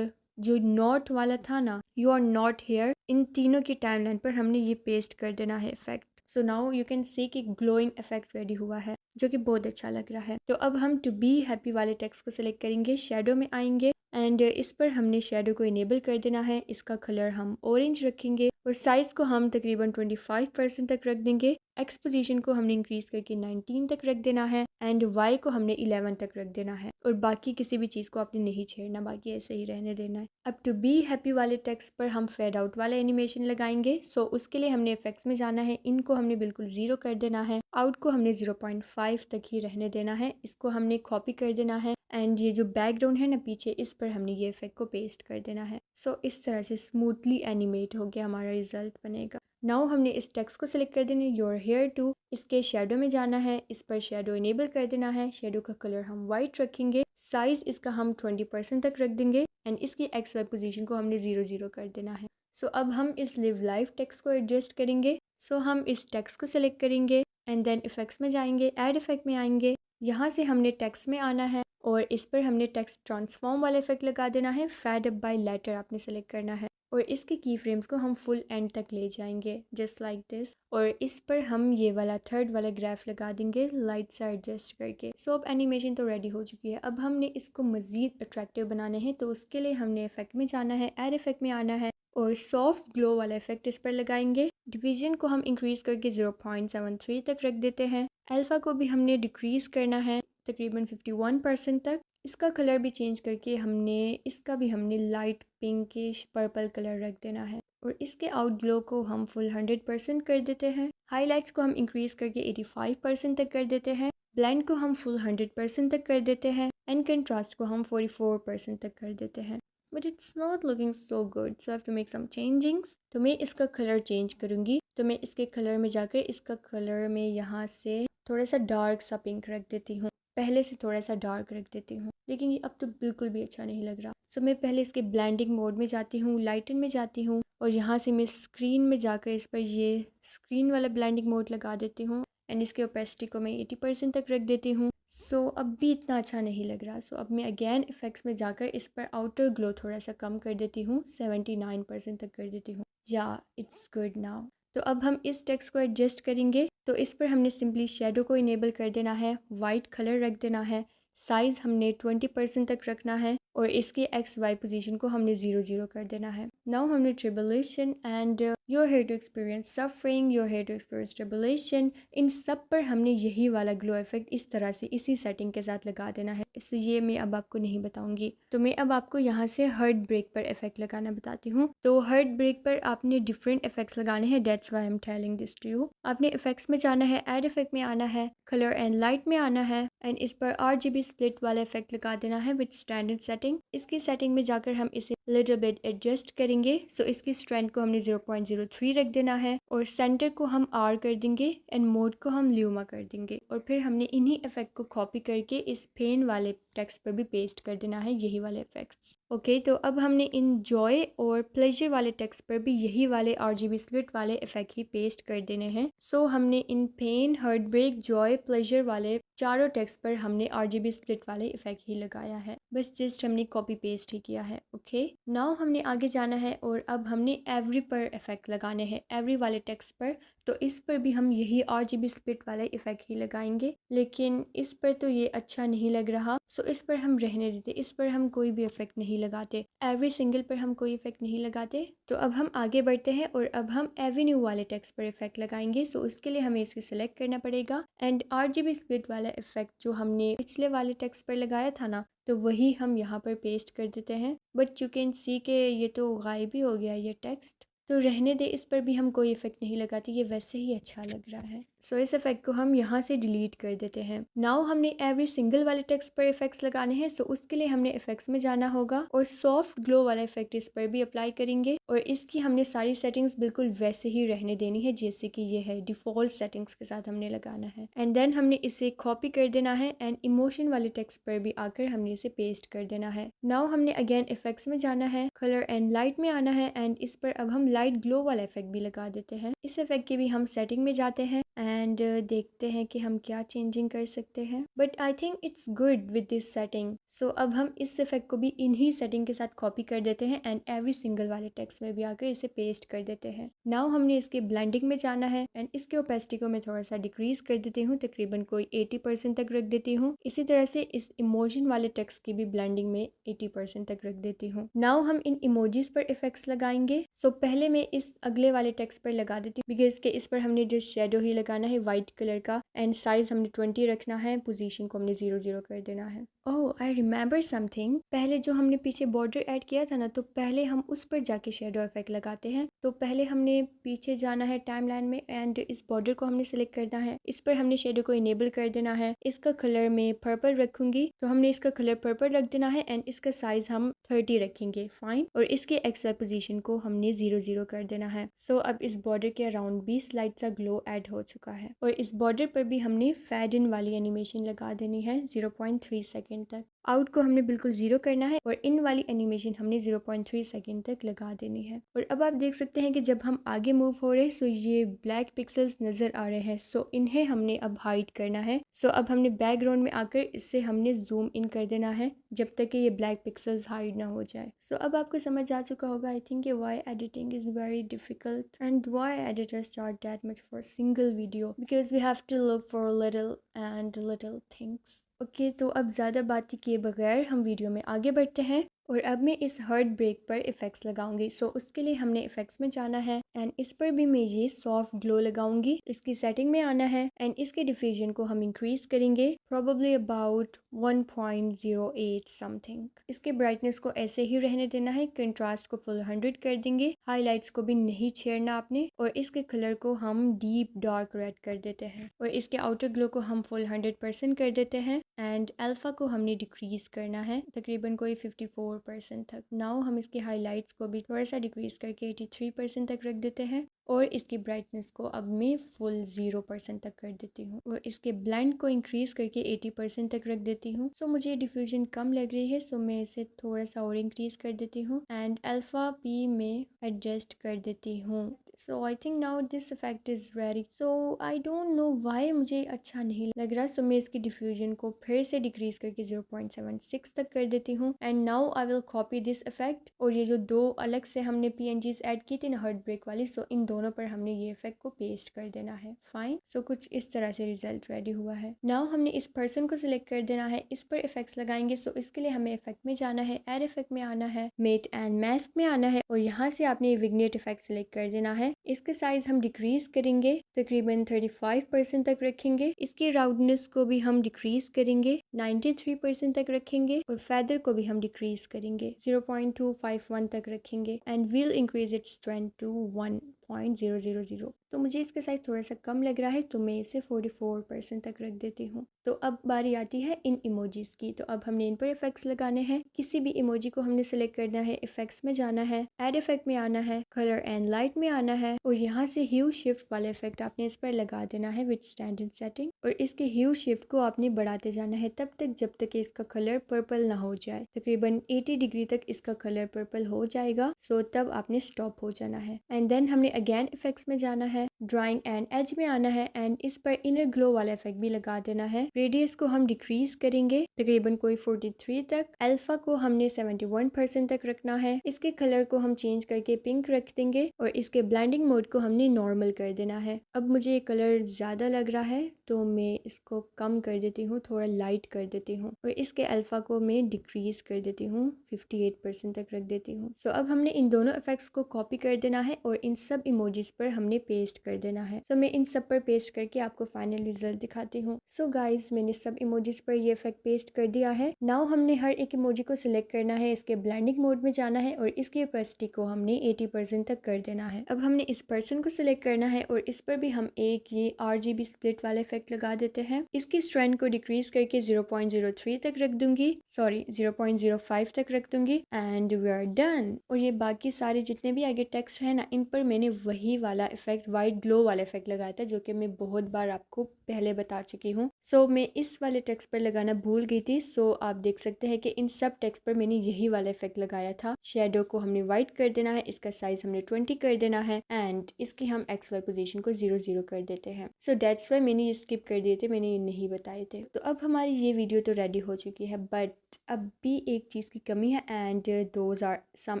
जो नॉट वाला था ना, यू आर नॉट हेयर, इन तीनों की टाइमलाइन पर हमने ये पेस्ट कर देना है effect. So now you can see कि ग्लोइंग इफेक्ट रेडी हुआ है, जो कि बहुत अच्छा लग रहा है। तो अब हम टू बी हैप्पी वाले टेक्स्ट को सिलेक्ट करेंगे, शेडो में आएंगे एंड इस पर हमने शेडो को इनेबल कर देना है। इसका कलर हम ऑरेंज रखेंगे और साइज को हम तकरीबन 25% तक रख देंगे। एक्स पोजीशन को हमने इंक्रीज करके 19 तक रख देना है एंड वाई को हमने 11 तक रख देना है और बाकी किसी भी चीज़ को आपने नहीं छेड़ना, बाकी ऐसे ही रहने देना है। अब टू बी हैप्पी वाले टेक्स्ट पर हम फेड आउट वाला एनिमेशन लगाएंगे। सो उसके लिए हमने इफेक्ट्स में जाना है, इनको हमने बिल्कुल 0 कर देना है, आउट को हमने 0.5 तक ही रहने देना है। इसको हमने कॉपी कर देना है एंड ये जो बैकग्राउंड है ना पीछे, इस पर हमने ये इफेक्ट को पेस्ट कर देना है। सो इस तरह से स्मूथली एनिमेट हो गया हमारा रिजल्ट बनेगा। नाउ हमने इस टेक्स्ट को सिलेक्ट कर देना है, योर हेयर टू, इसके शेडो में जाना है, इस पर शेडो इनेबल कर देना है। शेडो का कलर हम वाइट रखेंगे, साइज इसका हम 20% तक रख देंगे एंड इसकी एक्स वाई पोजीशन को हमने 0 कर देना है। सो अब हम इस लिव लाइफ टेक्स्ट को एडजस्ट करेंगे। सो हम इस टेक्स्ट को सिलेक्ट करेंगे एंड देन इफेक्ट्स में जाएंगे, एड इफेक्ट में आएंगे, यहाँ से हमने टेक्स्ट में आना है और इस पर हमने टेक्स्ट ट्रांसफॉर्म वाला इफेक्ट लगा देना है। फेड अप बाय लेटर आपने सेलेक्ट करना है और इसके की फ्रेम्स को हम फुल एंड तक ले जाएंगे जस्ट लाइक दिस और इस पर हम ये वाला थर्ड वाला ग्राफ लगा देंगे लाइट सा एडजस्ट करके। सो अब एनिमेशन तो रेडी हो चुकी है। अब हमने इसको मज़ीद अट्रैक्टिव बनाने हैं, तो उसके लिए हमने इफेक्ट में जाना है, एड इफेक्ट में आना है और सॉफ्ट ग्लो वाला इफेक्ट इस पर लगाएंगे। डिवीजन को हम इंक्रीज करके 0.73 तक रख देते हैं। अल्फा को भी हमने डिक्रीज करना है तकरीबन 51% तक। इसका कलर भी चेंज करके हमने लाइट पिंकिश पर्पल कलर रख देना है और इसके आउट ग्लो को हम फुल 100% कर देते हैं। हाईलाइट्स को हम इंक्रीज करके 85% तक कर देते हैं। ब्लेंड को हम फुल 100% तक कर देते हैं एंड कंट्रास्ट को हम 44% तक कर देते हैं। But it's not looking so good, so I have to make some changings. तो मैं इसका कलर चेंज करूँगी। तो मैं इसके कलर में जाकर इसका कलर में यहाँ से थोड़ा सा डार्क सा पिंक रख देती हूँ, पहले से थोड़ा सा डार्क रख देती हूँ, लेकिन ये अब तो बिल्कुल भी अच्छा नहीं लग रहा। सो मैं पहले इसके ब्लेंडिंग मोड में जाती हूँ, लाइटन में जाती हूँ और यहाँ से मैं स्क्रीन में जाकर इस पर ये स्क्रीन वाला ब्लेंडिंग मोड लगा देती हूँ एंड इसके ओपेसिटी को मैं 80% तक रख देती हूँ। सो अब भी इतना अच्छा नहीं लग रहा। सो अब मैं अगेन इफेक्ट्स में जाकर इस पर आउटर ग्लो थोड़ा सा कम कर देती हूँ, 79% तक कर देती हूँ। या इट्स गुड नाउ। तो अब हम इस टेक्स्ट को एडजस्ट करेंगे। तो इस पर हमने सिंपली शेडो को इनेबल कर देना है, वाइट कलर रख देना है, साइज़ हमने 20% तक रखना है और इसके एक्स वाई पोजीशन को हमने 0 कर देना है। नाउ हमने tribulation and you're here to experience suffering, you're here to experience tribulation, इन सब पर हमने यही वाला ग्लो इफेक्ट इस तरह से इसी सेटिंग के साथ लगा देना है। इससे ये मैं अब आपको नहीं बताऊंगी। तो मैं अब आपको यहाँ से हार्ट ब्रेक पर इफेक्ट लगाना बताती हूँ। तो हार्ट ब्रेक पर आपने डिफरेंट इफेक्ट्स लगाने हैं, that's why I am telling this to you. आपने इफेक्ट्स में जाना है, एड इफेक्ट में आना है, कलर एंड लाइट में आना है एंड इस पर RGB स्प्लिट वाला इफेक्ट लगा देना है विद स्टैंडर्ड सेटिंग। इसकी सेटिंग में जाकर हम इसे लिटिल बिट एडजस्ट करेंगे। सो इसकी स्ट्रेंथ को हमने 0.06 003 रख देना है और सेंटर को हम R कर देंगे एंड मोड को हम ल्यूमा कर देंगे और फिर हमने इन्हीं इफेक्ट को कॉपी करके इस पेन वाले टेक्स्ट पर भी पेस्ट कर देना है, यही वाले इफेक्ट्स। ओके, तो अब हमने इन जॉय और प्लेजर वाले टेक्स्ट पर भी यही वाले RGB स्प्लिट वाले इफेक्ट ही पेस्ट कर देने हैं। सो हमने इन pain, heart break, joy, pleasure वाले चारों टेक्स्ट पर हमने RGB स्प्लिट वाले इफेक्ट ही लगाया है, बस जस्ट हमने कॉपी पेस्ट ही किया है। ओके, नाउ हमने आगे जाना है और अब हमने एवरी पर इफेक्ट लगाने हैं, एवरी वाले टेक्स्ट पर। तो इस पर भी हम यही RGB स्प्लिट वाले इफेक्ट ही लगाएंगे, लेकिन इस पर तो ये अच्छा नहीं लग रहा, सो इस पर हम रहने देते, इस पर हम कोई भी इफेक्ट नहीं लगाते, एवरी सिंगल पर हम कोई इफेक्ट नहीं लगाते। तो अब हम आगे बढ़ते हैं और अब हम एवेन्यू वाले टेक्स्ट पर इफेक्ट लगाएंगे। सो उसके लिए हमें इसे सिलेक्ट करना पड़ेगा एंड RGB स्प्लिट वाला इफेक्ट जो हमने पिछले वाले टेक्स्ट पर लगाया था ना, तो वही हम यहाँ पर पेस्ट कर देते हैं। बट यू कैन सी के ये तो गायब ही हो गया ये टेक्स्ट, तो रहने दे, इस पर भी हम कोई इफेक्ट नहीं लगाते, ये वैसे ही अच्छा लग रहा है। सो इस इफेक्ट को हम यहाँ से डिलीट कर देते हैं। नाउ हमने एवरी सिंगल वाले टेक्स्ट पर इफेक्ट्स लगाने हैं, सो उसके लिए हमने इफेक्ट्स में जाना होगा और सॉफ्ट ग्लो वाला इफेक्ट इस पर भी अप्लाई करेंगे और इसकी हमने सारी सेटिंग्स बिल्कुल वैसे ही रहने देनी है जैसे कि ये है, डिफॉल्ट सेटिंग्स के साथ हमने लगाना है। एंड देन हमने इसे कॉपी कर देना है एंड इमोशन वाले टेक्स्ट पर भी आकर हमने इसे पेस्ट कर देना है। नाउ हमने अगेन इफेक्ट्स में जाना है, कलर एंड लाइट में आना है एंड इस पर अब हम लाइट ग्लो वाला इफेक्ट भी लगा देते हैं। इस इफेक्ट की भी हम सेटिंग में जाते हैं एंड देखते हैं कि हम क्या चेंजिंग कर सकते हैं, but I think it's good with this setting. So अब हम इस इफेक्ट को भी इन्हीं सेटिंग के साथ कॉपी कर देते हैं एंड एवरी सिंगल वाले टेक्स्ट में भी आकर इसे पेस्ट कर देते हैं। नाउ हमने इसके ब्लेंडिंग में जाना है एंड इसके ओपेसिटी को मैं थोड़ा सा डिक्रीज कर देती हूँ, तकरीबन कोई 80% तक रख देती हूँ। इसी तरह से इस इमोशन वाले टेक्स्ट की भी ब्लेंडिंग में 80% तक रख देती हूँ। नाउ हम इन इमोजीज पर इफेक्ट्स लगाएंगे। सो पहले मैं इस अगले वाले टेक्स्ट पर लगा देती हूँ बिकॉज के इस पर हमने जस्ट शेडो ही लगाना है वाइट कलर का एंड साइज हमने 20 रखना है, पोजीशन को हमने 0 कर देना है। ओह आई रिमेंबर समथिंग, पहले जो हमने पीछे बॉर्डर ऐड किया था ना, तो पहले हम उस पर जाके शेडो इफेक्ट लगाते हैं। तो पहले हमने पीछे जाना है टाइमलाइन में एंड इस बॉर्डर को हमने सिलेक्ट करना है, इस पर हमने शेडो को इनेबल कर देना है। इसका कलर मैं पर्पल रखूंगी, तो हमने इसका कलर पर्पल रख देना है एंड इसका साइज हम 30 रखेंगे, फाइन। और इसके एक्सेल पोजीशन को हमने 0 कर देना है। सो अब इस बॉर्डर के अराउंड भी स्लाइड सा ग्लो ऐड हो चुका है और इस बॉर्डर पर भी हमने फेड इन वाली एनिमेशन लगा देनी है 0.3 सेकेंड तक। आउट को हमने बिल्कुल 0 करना है और इन वाली एनिमेशन हमने 0.3 सेकेंड तक लगा देनी है। और अब आप देख सकते हैं कि जब हम आगे मूव हो रहे हैं सो ये ब्लैक पिक्सल्स नजर आ रहे हैं, सो इन्हें हमने अब हाइड करना है। सो अब हमने बैकग्राउंड में आकर इससे हमने जूम इन कर देना है जब तक कि ये ब्लैक पिक्सल्स हाइड ना हो जाए। सो अब आपको समझ आ चुका होगा I think why editing is very difficult and why editors charge that much for single video, because we have to look for little and little things. Okay, तो अब ज़्यादा बातें किए बगैर हम वीडियो में आगे बढ़ते हैं और अब मैं इस हार्ट ब्रेक पर इफेक्ट्स लगाऊंगी। सो उसके लिए हमने इफेक्ट्स में जाना है एंड इस पर भी मैं ये सॉफ्ट ग्लो लगाऊंगी। इसकी सेटिंग में आना है एंड इसके डिफ्यूजन को हम इंक्रीज करेंगे प्रोबेबली अबाउट 1.08 समथिंग। इसके ब्राइटनेस को ऐसे ही रहने देना है, कंट्रास्ट को फुल 100 कर देंगे, हाईलाइट्स को भी नहीं छेड़ना आपने और इसके कलर को हम डीप डार्क रेड कर देते हैं और इसके आउटर ग्लो को हम फुल 100% कर देते हैं एंड अल्फा को हमने डिक्रीज करना है तकरीबन कोई 54% तक। नाउ हम इसके हाईलाइट्स को भी थोड़ा सा डिक्रीज करके 83% तक रख देते हैं और इसकी ब्राइटनेस को अब मैं फुल 0% तक कर देती हूँ और इसके ब्लेंड को इंक्रीज करके 80% तक रख देती हूँ। सो मुझे डिफ्यूजन कम लग रही है, सो मैं इसे थोड़ा सा और इंक्रीज कर देती हूँ एंड अल्फा भी मैं एडजस्ट कर देती हूँ। So I think now this effect is ready. So I don't know why मुझे अच्छा नहीं लग रहा, सो मैं इसकी डिफ्यूजन को फिर से डिक्रीज करके 0.76 तक कर देती हूँ and now I will copy this effect और ये जो दो अलग से हमने PNGs ऐड की थी ना हार्ट ब्रेक वाली, सो इन दोनों पर हमने ये इफेक्ट को पेस्ट कर देना है, फाइन। सो कुछ इस तरह से रिजल्ट रेडी हुआ है। नाउ हमने इस पर्सन को सिलेक्ट कर देना है, इस पर इफेक्ट्स लगाएंगे। सो इसके लिए हमें इफेक्ट में जाना है, एड इफेक्ट में आना है, मेट एंड मास्क में आना है और यहाँ से आपने विग्नेट इफेक्ट सिलेक्ट कर देना है। इसके साइज हम डिक्रीज करेंगे तकरीबन 35% तक रखेंगे। इसकी राउंडनेस को भी हम डिक्रीज करेंगे 93% तक रखेंगे और फेदर को भी हम डिक्रीज करेंगे 0.251 तक रखेंगे and will increase its strength to 1। 0.000। तो मुझे इसका साइज़ थोड़ा सा कम लग रहा है, तो मैं इसे 44% तक रख देती हूँ। तो अब बारी आती है इन इमोजीज़ की। तो अब हमने इन पर इफेक्ट्स लगाने हैं। किसी भी इमोजी को हमने सेलेक्ट करना है, इफेक्ट्स में जाना है, एड इफेक्ट में आना है, कलर एंड लाइट में आना है, और यहाँ से ह्यू शिफ्ट वाला इफेक्ट आपने इस पर लगा देना है विद स्टैंडर्ड सेटिंग। और इसके ह्यू शिफ्ट को आपने बढ़ाते जाना है तब तक जब तक इसका कलर पर्पल ना हो जाए। तकरीबन 80 डिग्री तक इसका कलर पर्पल हो जाएगा, सो तब आपने स्टॉप हो जाना है। एंड देन हमने अगेन इफेक्ट्स में जाना है, ड्राइंग एंड एज में आना है, एंड इस पर इनर ग्लो वाला इफेक्ट भी लगा देना है। रेडियस को हम डिक्रीज करेंगे तकरीबन कोई 43 तक। अल्फा को हमने 71% तक रखना है। इसके कलर को हम चेंज करके पिंक रख देंगे, और इसके ब्लेंडिंग मोड को हमने नॉर्मल कर देना है। अब मुझे ये कलर ज़्यादा लग रहा है, तो मैं इसको कम कर देती हूँ, थोड़ा लाइट कर देती हूँ, और इसके अल्फा को मैं डिक्रीज कर देती हूँ, 58% तक रख देती हूँ। सो अब हमने इन दोनों इफेक्ट्स को कॉपी कर देना है और इन सब इमोजीज पर हमने पेस्ट कर देना है। सो मैं इन सब पर पेस्ट करके आपको फाइनल रिजल्ट दिखाती हूँ। सो गाइज, मैंने सब इमोजीज पर ये इफेक्ट पेस्ट कर दिया है। नाउ हमने हर एक इमोजी को सिलेक्ट करना है, इसके ब्लेंडिंग मोड में जाना है, और इसकी ओपेसिटी को हमने 80% तक कर देना है। अब हमने इस पर्सन को सिलेक्ट करना है, और इस पर भी हम एक ये RGB स्प्लिट वाला इफेक्ट लगा देते हैं। इसकी स्ट्रेंथ को डिक्रीज करके 0.03 तक रख दूंगी, सॉरी 0.05 तक रख दूंगी, एंड वी आर डन। और ये बाकी सारे जितने भी आगे टेक्स्ट है ना, इन पर मैंने वही वाला इफेक्ट, वाइट ग्लो वाला इफेक्ट लगाया था, जो कि मैं बहुत बार आपको पहले बता चुकी हूँ। सो मैं इस वाले टेक्स्ट पर लगाना भूल गई थी। सो आप देख सकते हैं कि इन सब टेक्स्ट पर मैंने यही वाला इफेक्ट लगाया था। शेडो को हमने व्हाइट कर देना है, इसका साइज हमने 20 कर देना है, एंड इसकी हम XY पोजीशन को 0 कर देते हैं। सो दैट्स वाई मैंने ये स्किप कर दिए थे, मैंने ये नहीं बताए थे। तो अब हमारी ये वीडियो तो रेडी हो चुकी है, बट अब भी एक चीज़ की कमी है, and those are some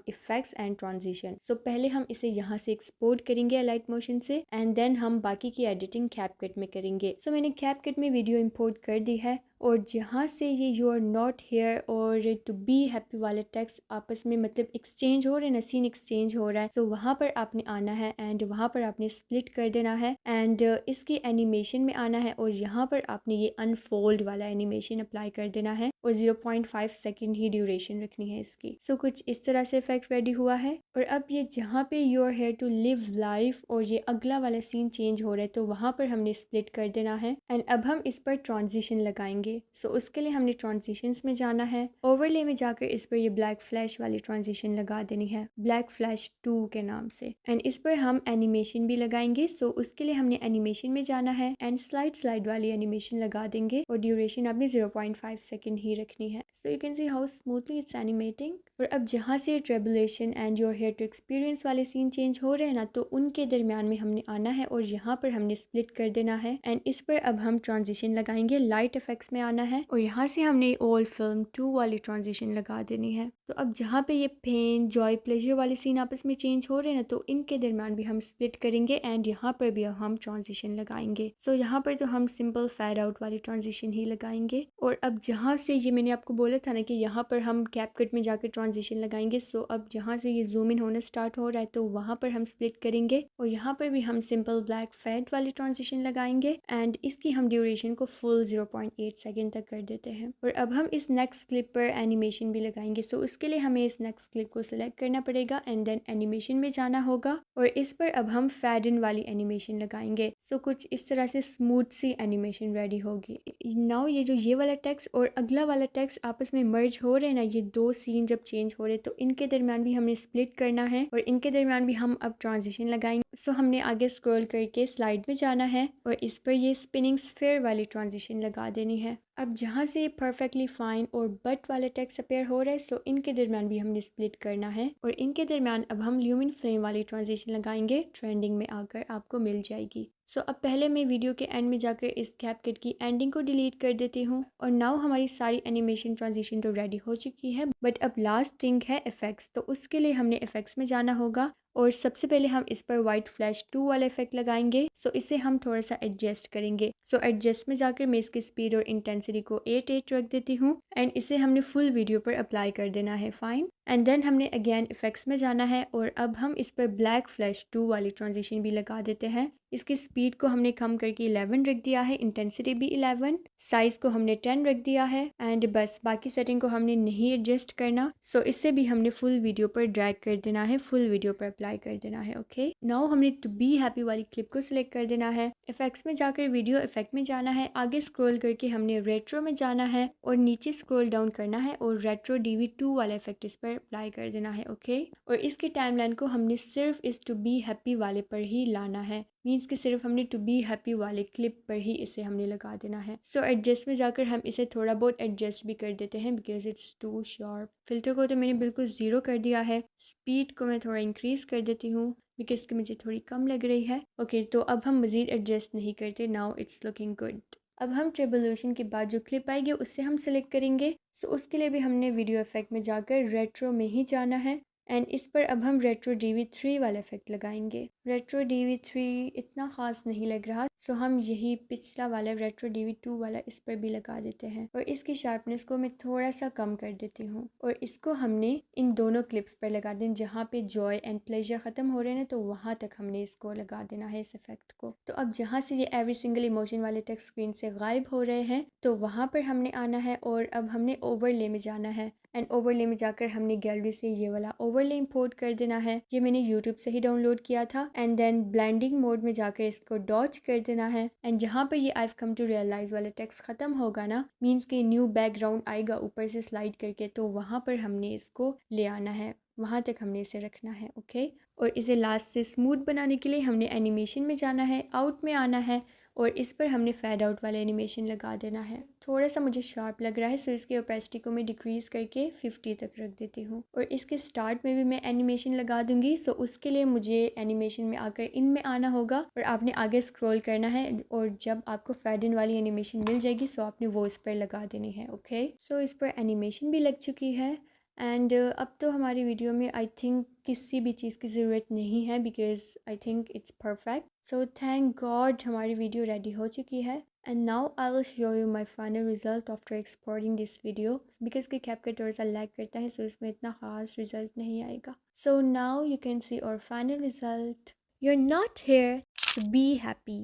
effects and transition. So पहले हम इसे यहाँ से एक्सपोर्ट करेंगे लाइट मोशन से, एंड देन हम बाकी की एडिटिंग कैपकट में करेंगे। सो मैंने कैपकट में वीडियो इंपोर्ट कर दी है, और जहाँ से ये यू आर नॉट हेयर और टू बी हैप्पी वाले टेक्स्ट आपस में मतलब एक्सचेंज हो रहे हैं ना, सीन एक्सचेंज हो रहा है, सो वहाँ पर आपने आना है, एंड वहाँ पर आपने स्प्लिट कर देना है, एंड इसकी एनिमेशन में आना है, और यहाँ पर आपने ये अनफोल्ड वाला एनिमेशन अप्लाई कर देना है, और 0.5 सेकेंड ही ड्यूरेशन रखनी है इसकी। सो कुछ इस तरह से इफेक्ट रेडी हुआ है। और अब ये जहाँ पे you are here to live life और ये अगला वाला सीन चेंज हो रहा है, तो वहाँ पर हमने स्प्लिट कर देना है, एंड अब हम इस पर ट्रांजिशन लगाएंगे। सो उसके लिए हमने ट्रांजिशंस में जाना है, ओवरले में जाकर इस पर ये ब्लैक फ्लैश वाली ट्रांजिशन लगा देनी है, ब्लैक फ्लैश 2 के नाम से, एंड इस पर हम एनिमेशन भी लगाएंगे। सो उसके लिए हमने एनिमेशन में जाना है, एंड स्लाइड वाली एनिमेशन लगा देंगे, और ड्यूरेशन आपने 0.5 सेकेंड ही रखनी है। So you can see how smoothly it's animating. और अब जहाँ से tribulation and you're here to experience वाले सीन चेंज हो रहे हैं ना, तो उनके दरमियान में हमने आना है, और यहाँ पर हमने स्प्लिट कर देना है, एंड इस पर अब हम ट्रांजिशन लगाएंगे, लाइट इफेक्ट्स में आना है, और यहाँ से हमने ओल्ड फिल्म 2 वाली ट्रांजिशन लगा देनी है। तो अब जहाँ पे ये पेन जॉय प्लेजर वाले सीन आपस में चेंज हो रहे हैं ना, तो इनके दरमियान भी हम स्प्लिट करेंगे, एंड यहाँ पर भी हम ट्रांजिशन लगाएंगे। सो यहाँ पर तो हम सिंपल फेड आउट वाली ट्रांजिशन ही लगाएंगे। और अब जहाँ से ये मैंने आपको बोला था ना कि यहाँ पर हम कैपकट में जाकर ट्रांजिशन लगाएंगे, सो अब जहाँ से ये जूम इन होना स्टार्ट हो रहा है, तो वहाँ पर हम स्प्लिट करेंगे, और यहाँ पर भी हम सिंपल ब्लैक फेड वाली ट्रांजिशन लगाएंगे, एंड इसकी हम ड्यूरेशन को फुल 0.8 सेकेंड तक कर देते हैं। और अब हम इस नेक्स्ट क्लिप पर एनिमेशन भी लगाएंगे। सो उसके लिए हमें इस नेक्स्ट क्लिप को सिलेक्ट करना पड़ेगा, एंड देन एनिमेशन में जाना होगा, और इस पर अब हम फेड इन वाली एनिमेशन लगाएंगे। सो कुछ इस तरह से स्मूथ सी एनिमेशन रेडी होगी। नाउ ये जो ये वाला टेक्स्ट और अगला वाला टेक्स्ट आपस में मर्ज हो रहे हैं ना, ये दो सीन जब चेंज हो रहे हैं, तो इनके दरमियान भी हमने स्प्लिट करना है, और इनके दरमियान भी हम अब ट्रांजिशन लगाएंगे। सो हमने आगे स्क्रॉल करके स्लाइड में जाना है, और इस पर ये स्पिनिंग स्फीयर वाली ट्रांजिशन लगा देनी है। अब जहाँ से ये परफेक्टली फाइन और बट वाला टेक्स्ट अपेयर हो रहा है, सो इनके दरमियान भी हमने स्प्लिट करना है, और इनके दरमियान अब हम ल्यूमिन फ्लेम वाली ट्रांजिशन लगाएंगे, ट्रेंडिंग में आकर आपको मिल जाएगी। सो अब पहले मैं वीडियो के एंड में जाकर इस कैपकट की एंडिंग को डिलीट कर देती हूँ, और नाउ हमारी सारी एनिमेशन ट्रांजिशन तो रेडी हो चुकी है, बट अब लास्ट थिंग है इफेक्ट्स। तो उसके लिए हमने इफेक्ट्स में जाना होगा, और सबसे पहले हम इस पर वाइट फ्लैश 2 वाला इफेक्ट लगाएंगे। सो इसे हम थोड़ा सा एडजस्ट करेंगे। सो एडजस्ट में जाकर मैं इसकी स्पीड और इंटेंसिटी को 8 रख देती हूँ, एंड इसे हमने फुल वीडियो पर अप्लाई कर देना है, फाइन। एंड देन हमने अगेन इफेक्ट्स में जाना है और अब हम इस पर ब्लैक फ्लैश 2 वाली ट्रांजिशन भी लगा देते हैं। इसकी स्पीड को हमने कम करके 11 रख दिया है, इंटेंसिटी भी 11, साइज को हमने 10 रख दिया है एंड बस बाकी सेटिंग को हमने नहीं एडजस्ट करना। सो इससे भी हमने फुल वीडियो पर ड्रैग कर देना है, फुल वीडियो पर अप्लाई कर देना है। ओके, नाउ हमने टू बी हैप्पी वाली क्लिप को सिलेक्ट कर देना है, इफेक्ट्स में जाकर वीडियो इफेक्ट में जाना है, आगे स्क्रॉल करके हमने रेट्रो में जाना है और नीचे स्क्रॉल डाउन करना है और रेट्रो DV2 वाला इफेक्ट इस पर अप्लाई कर देना है। ओके, और इसकी टाइमलाइन को हमने सिर्फ इस टू बी हैप्पी वाले पर ही लाना है, मीन्स कि सिर्फ हमने टू बी हैप्पी वाले क्लिप पर ही इसे हमने लगा देना है। सो एडजस्ट में जाकर हम इसे थोड़ा बहुत एडजस्ट भी कर देते हैं because it's too sharp. Filter को तो मैंने बिल्कुल ज़ीरो कर दिया है, स्पीड को मैं थोड़ा इंक्रीज़ कर देती हूँ बिकॉज कि मुझे थोड़ी कम लग रही है। ओके, तो अब हम मज़ीद एडजस्ट नहीं करते, नाउ इट्स लुकिंग गुड। अब हम ट्रिबुलेशन के बाद जो क्लिप आएगी उससे हम सेलेक्ट करेंगे। सो उसके लिए भी हमने वीडियो इफेक्ट में जाकर रेट्रो में ही जाना है एंड इस पर अब हम रेट्रो DV3 वाला इफेक्ट लगाएंगे। रेट्रो DV3 इतना ख़ास नहीं लग रहा, सो हम यही पिछला वाला रेट्रो DV2 वाला इस पर भी लगा देते हैं और इसकी शार्पनेस को मैं थोड़ा सा कम कर देती हूँ और इसको हमने इन दोनों क्लिप्स पर लगा दें जहाँ पे जॉय एंड प्लेजर ख़त्म हो रहे हैं तो वहाँ तक हमने इसको लगा देना है इस इफेक्ट को। तो अब जहाँ से ये एवरी सिंगल इमोशन वाले टेक्स्ट स्क्रीन से गायब हो रहे हैं तो वहाँ पर हमने आना है और अब हमने ओवरले में जाना है एंड ओवरले में जाकर हमने गैलरी से ये वाला ओवरले इंपोर्ट कर देना है। ये मैंने यूट्यूब से ही डाउनलोड किया था एंड देन ब्लेंडिंग मोड में जाकर इसको डॉच कर देना है एंड जहाँ पर ये I have come to realise वाला टेक्स्ट खत्म होगा ना, मीन्स के न्यू बैकग्राउंड आएगा ऊपर से स्लाइड करके, तो वहाँ पर हमने इसको ले आना है, वहाँ तक हमने इसे रखना है। ओके, और इसे लास्ट से स्मूथ बनाने के लिए हमने एनिमेशन में जाना है, आउट में आना है और इस पर हमने फेड आउट वाला एनिमेशन लगा देना है। थोड़ा सा मुझे शार्प लग रहा है सो इसकी ओपेसिटी को मैं डिक्रीज़ करके 50 तक रख देती हूँ और इसके स्टार्ट में भी मैं एनिमेशन लगा दूंगी। सो उसके लिए मुझे एनिमेशन में आकर इन में आना होगा और आपने आगे स्क्रॉल करना है और जब आपको फेड इन वाली एनिमेशन मिल जाएगी सो आपने वो इस पर लगा देनी है। ओके, सो इस पर एनिमेशन भी लग चुकी है एंड अब तो हमारी वीडियो में आई थिंक किसी भी चीज़ की ज़रूरत नहीं है because I think it's perfect. So thank God हमारी वीडियो रेडी हो चुकी है and now I will show you my final result after exporting this video because कि कैपकट थोड़ा सा लैग करता है सो इसमें इतना खास रिजल्ट नहीं आएगा। So now you can see our final result. You are not here to be happy,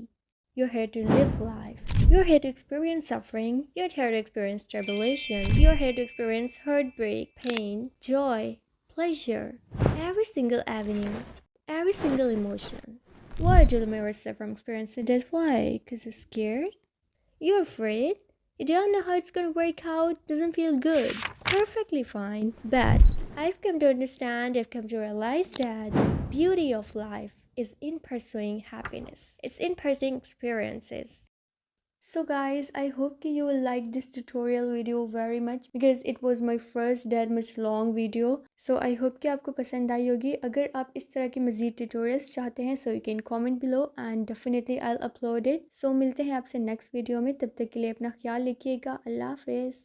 you're here to live life. You're here to experience suffering. You're here to experience tribulation. You're here to experience heartbreak, pain, joy, pleasure. Every single avenue, every single emotion. Why do the mirrors from experiencing that? Why? Because you're scared? You're afraid? You don't know how it's gonna work out? Doesn't feel good? Perfectly fine. But I've come to understand, I've come to realize that the beauty of life is in pursuing happiness. It's in pursuing experiences. So guys, I hope you will like this tutorial video very much because it was my first that much long video. So I hope कि आपको पसंद आई होगी। अगर आप इस तरह की मज़ीद tutorials चाहते हैं so you can comment below and definitely I'll upload it. So मिलते हैं आपसे next video में, तब तक के लिए अपना ख्याल रखिएगा। अल्लाह हाफिज़।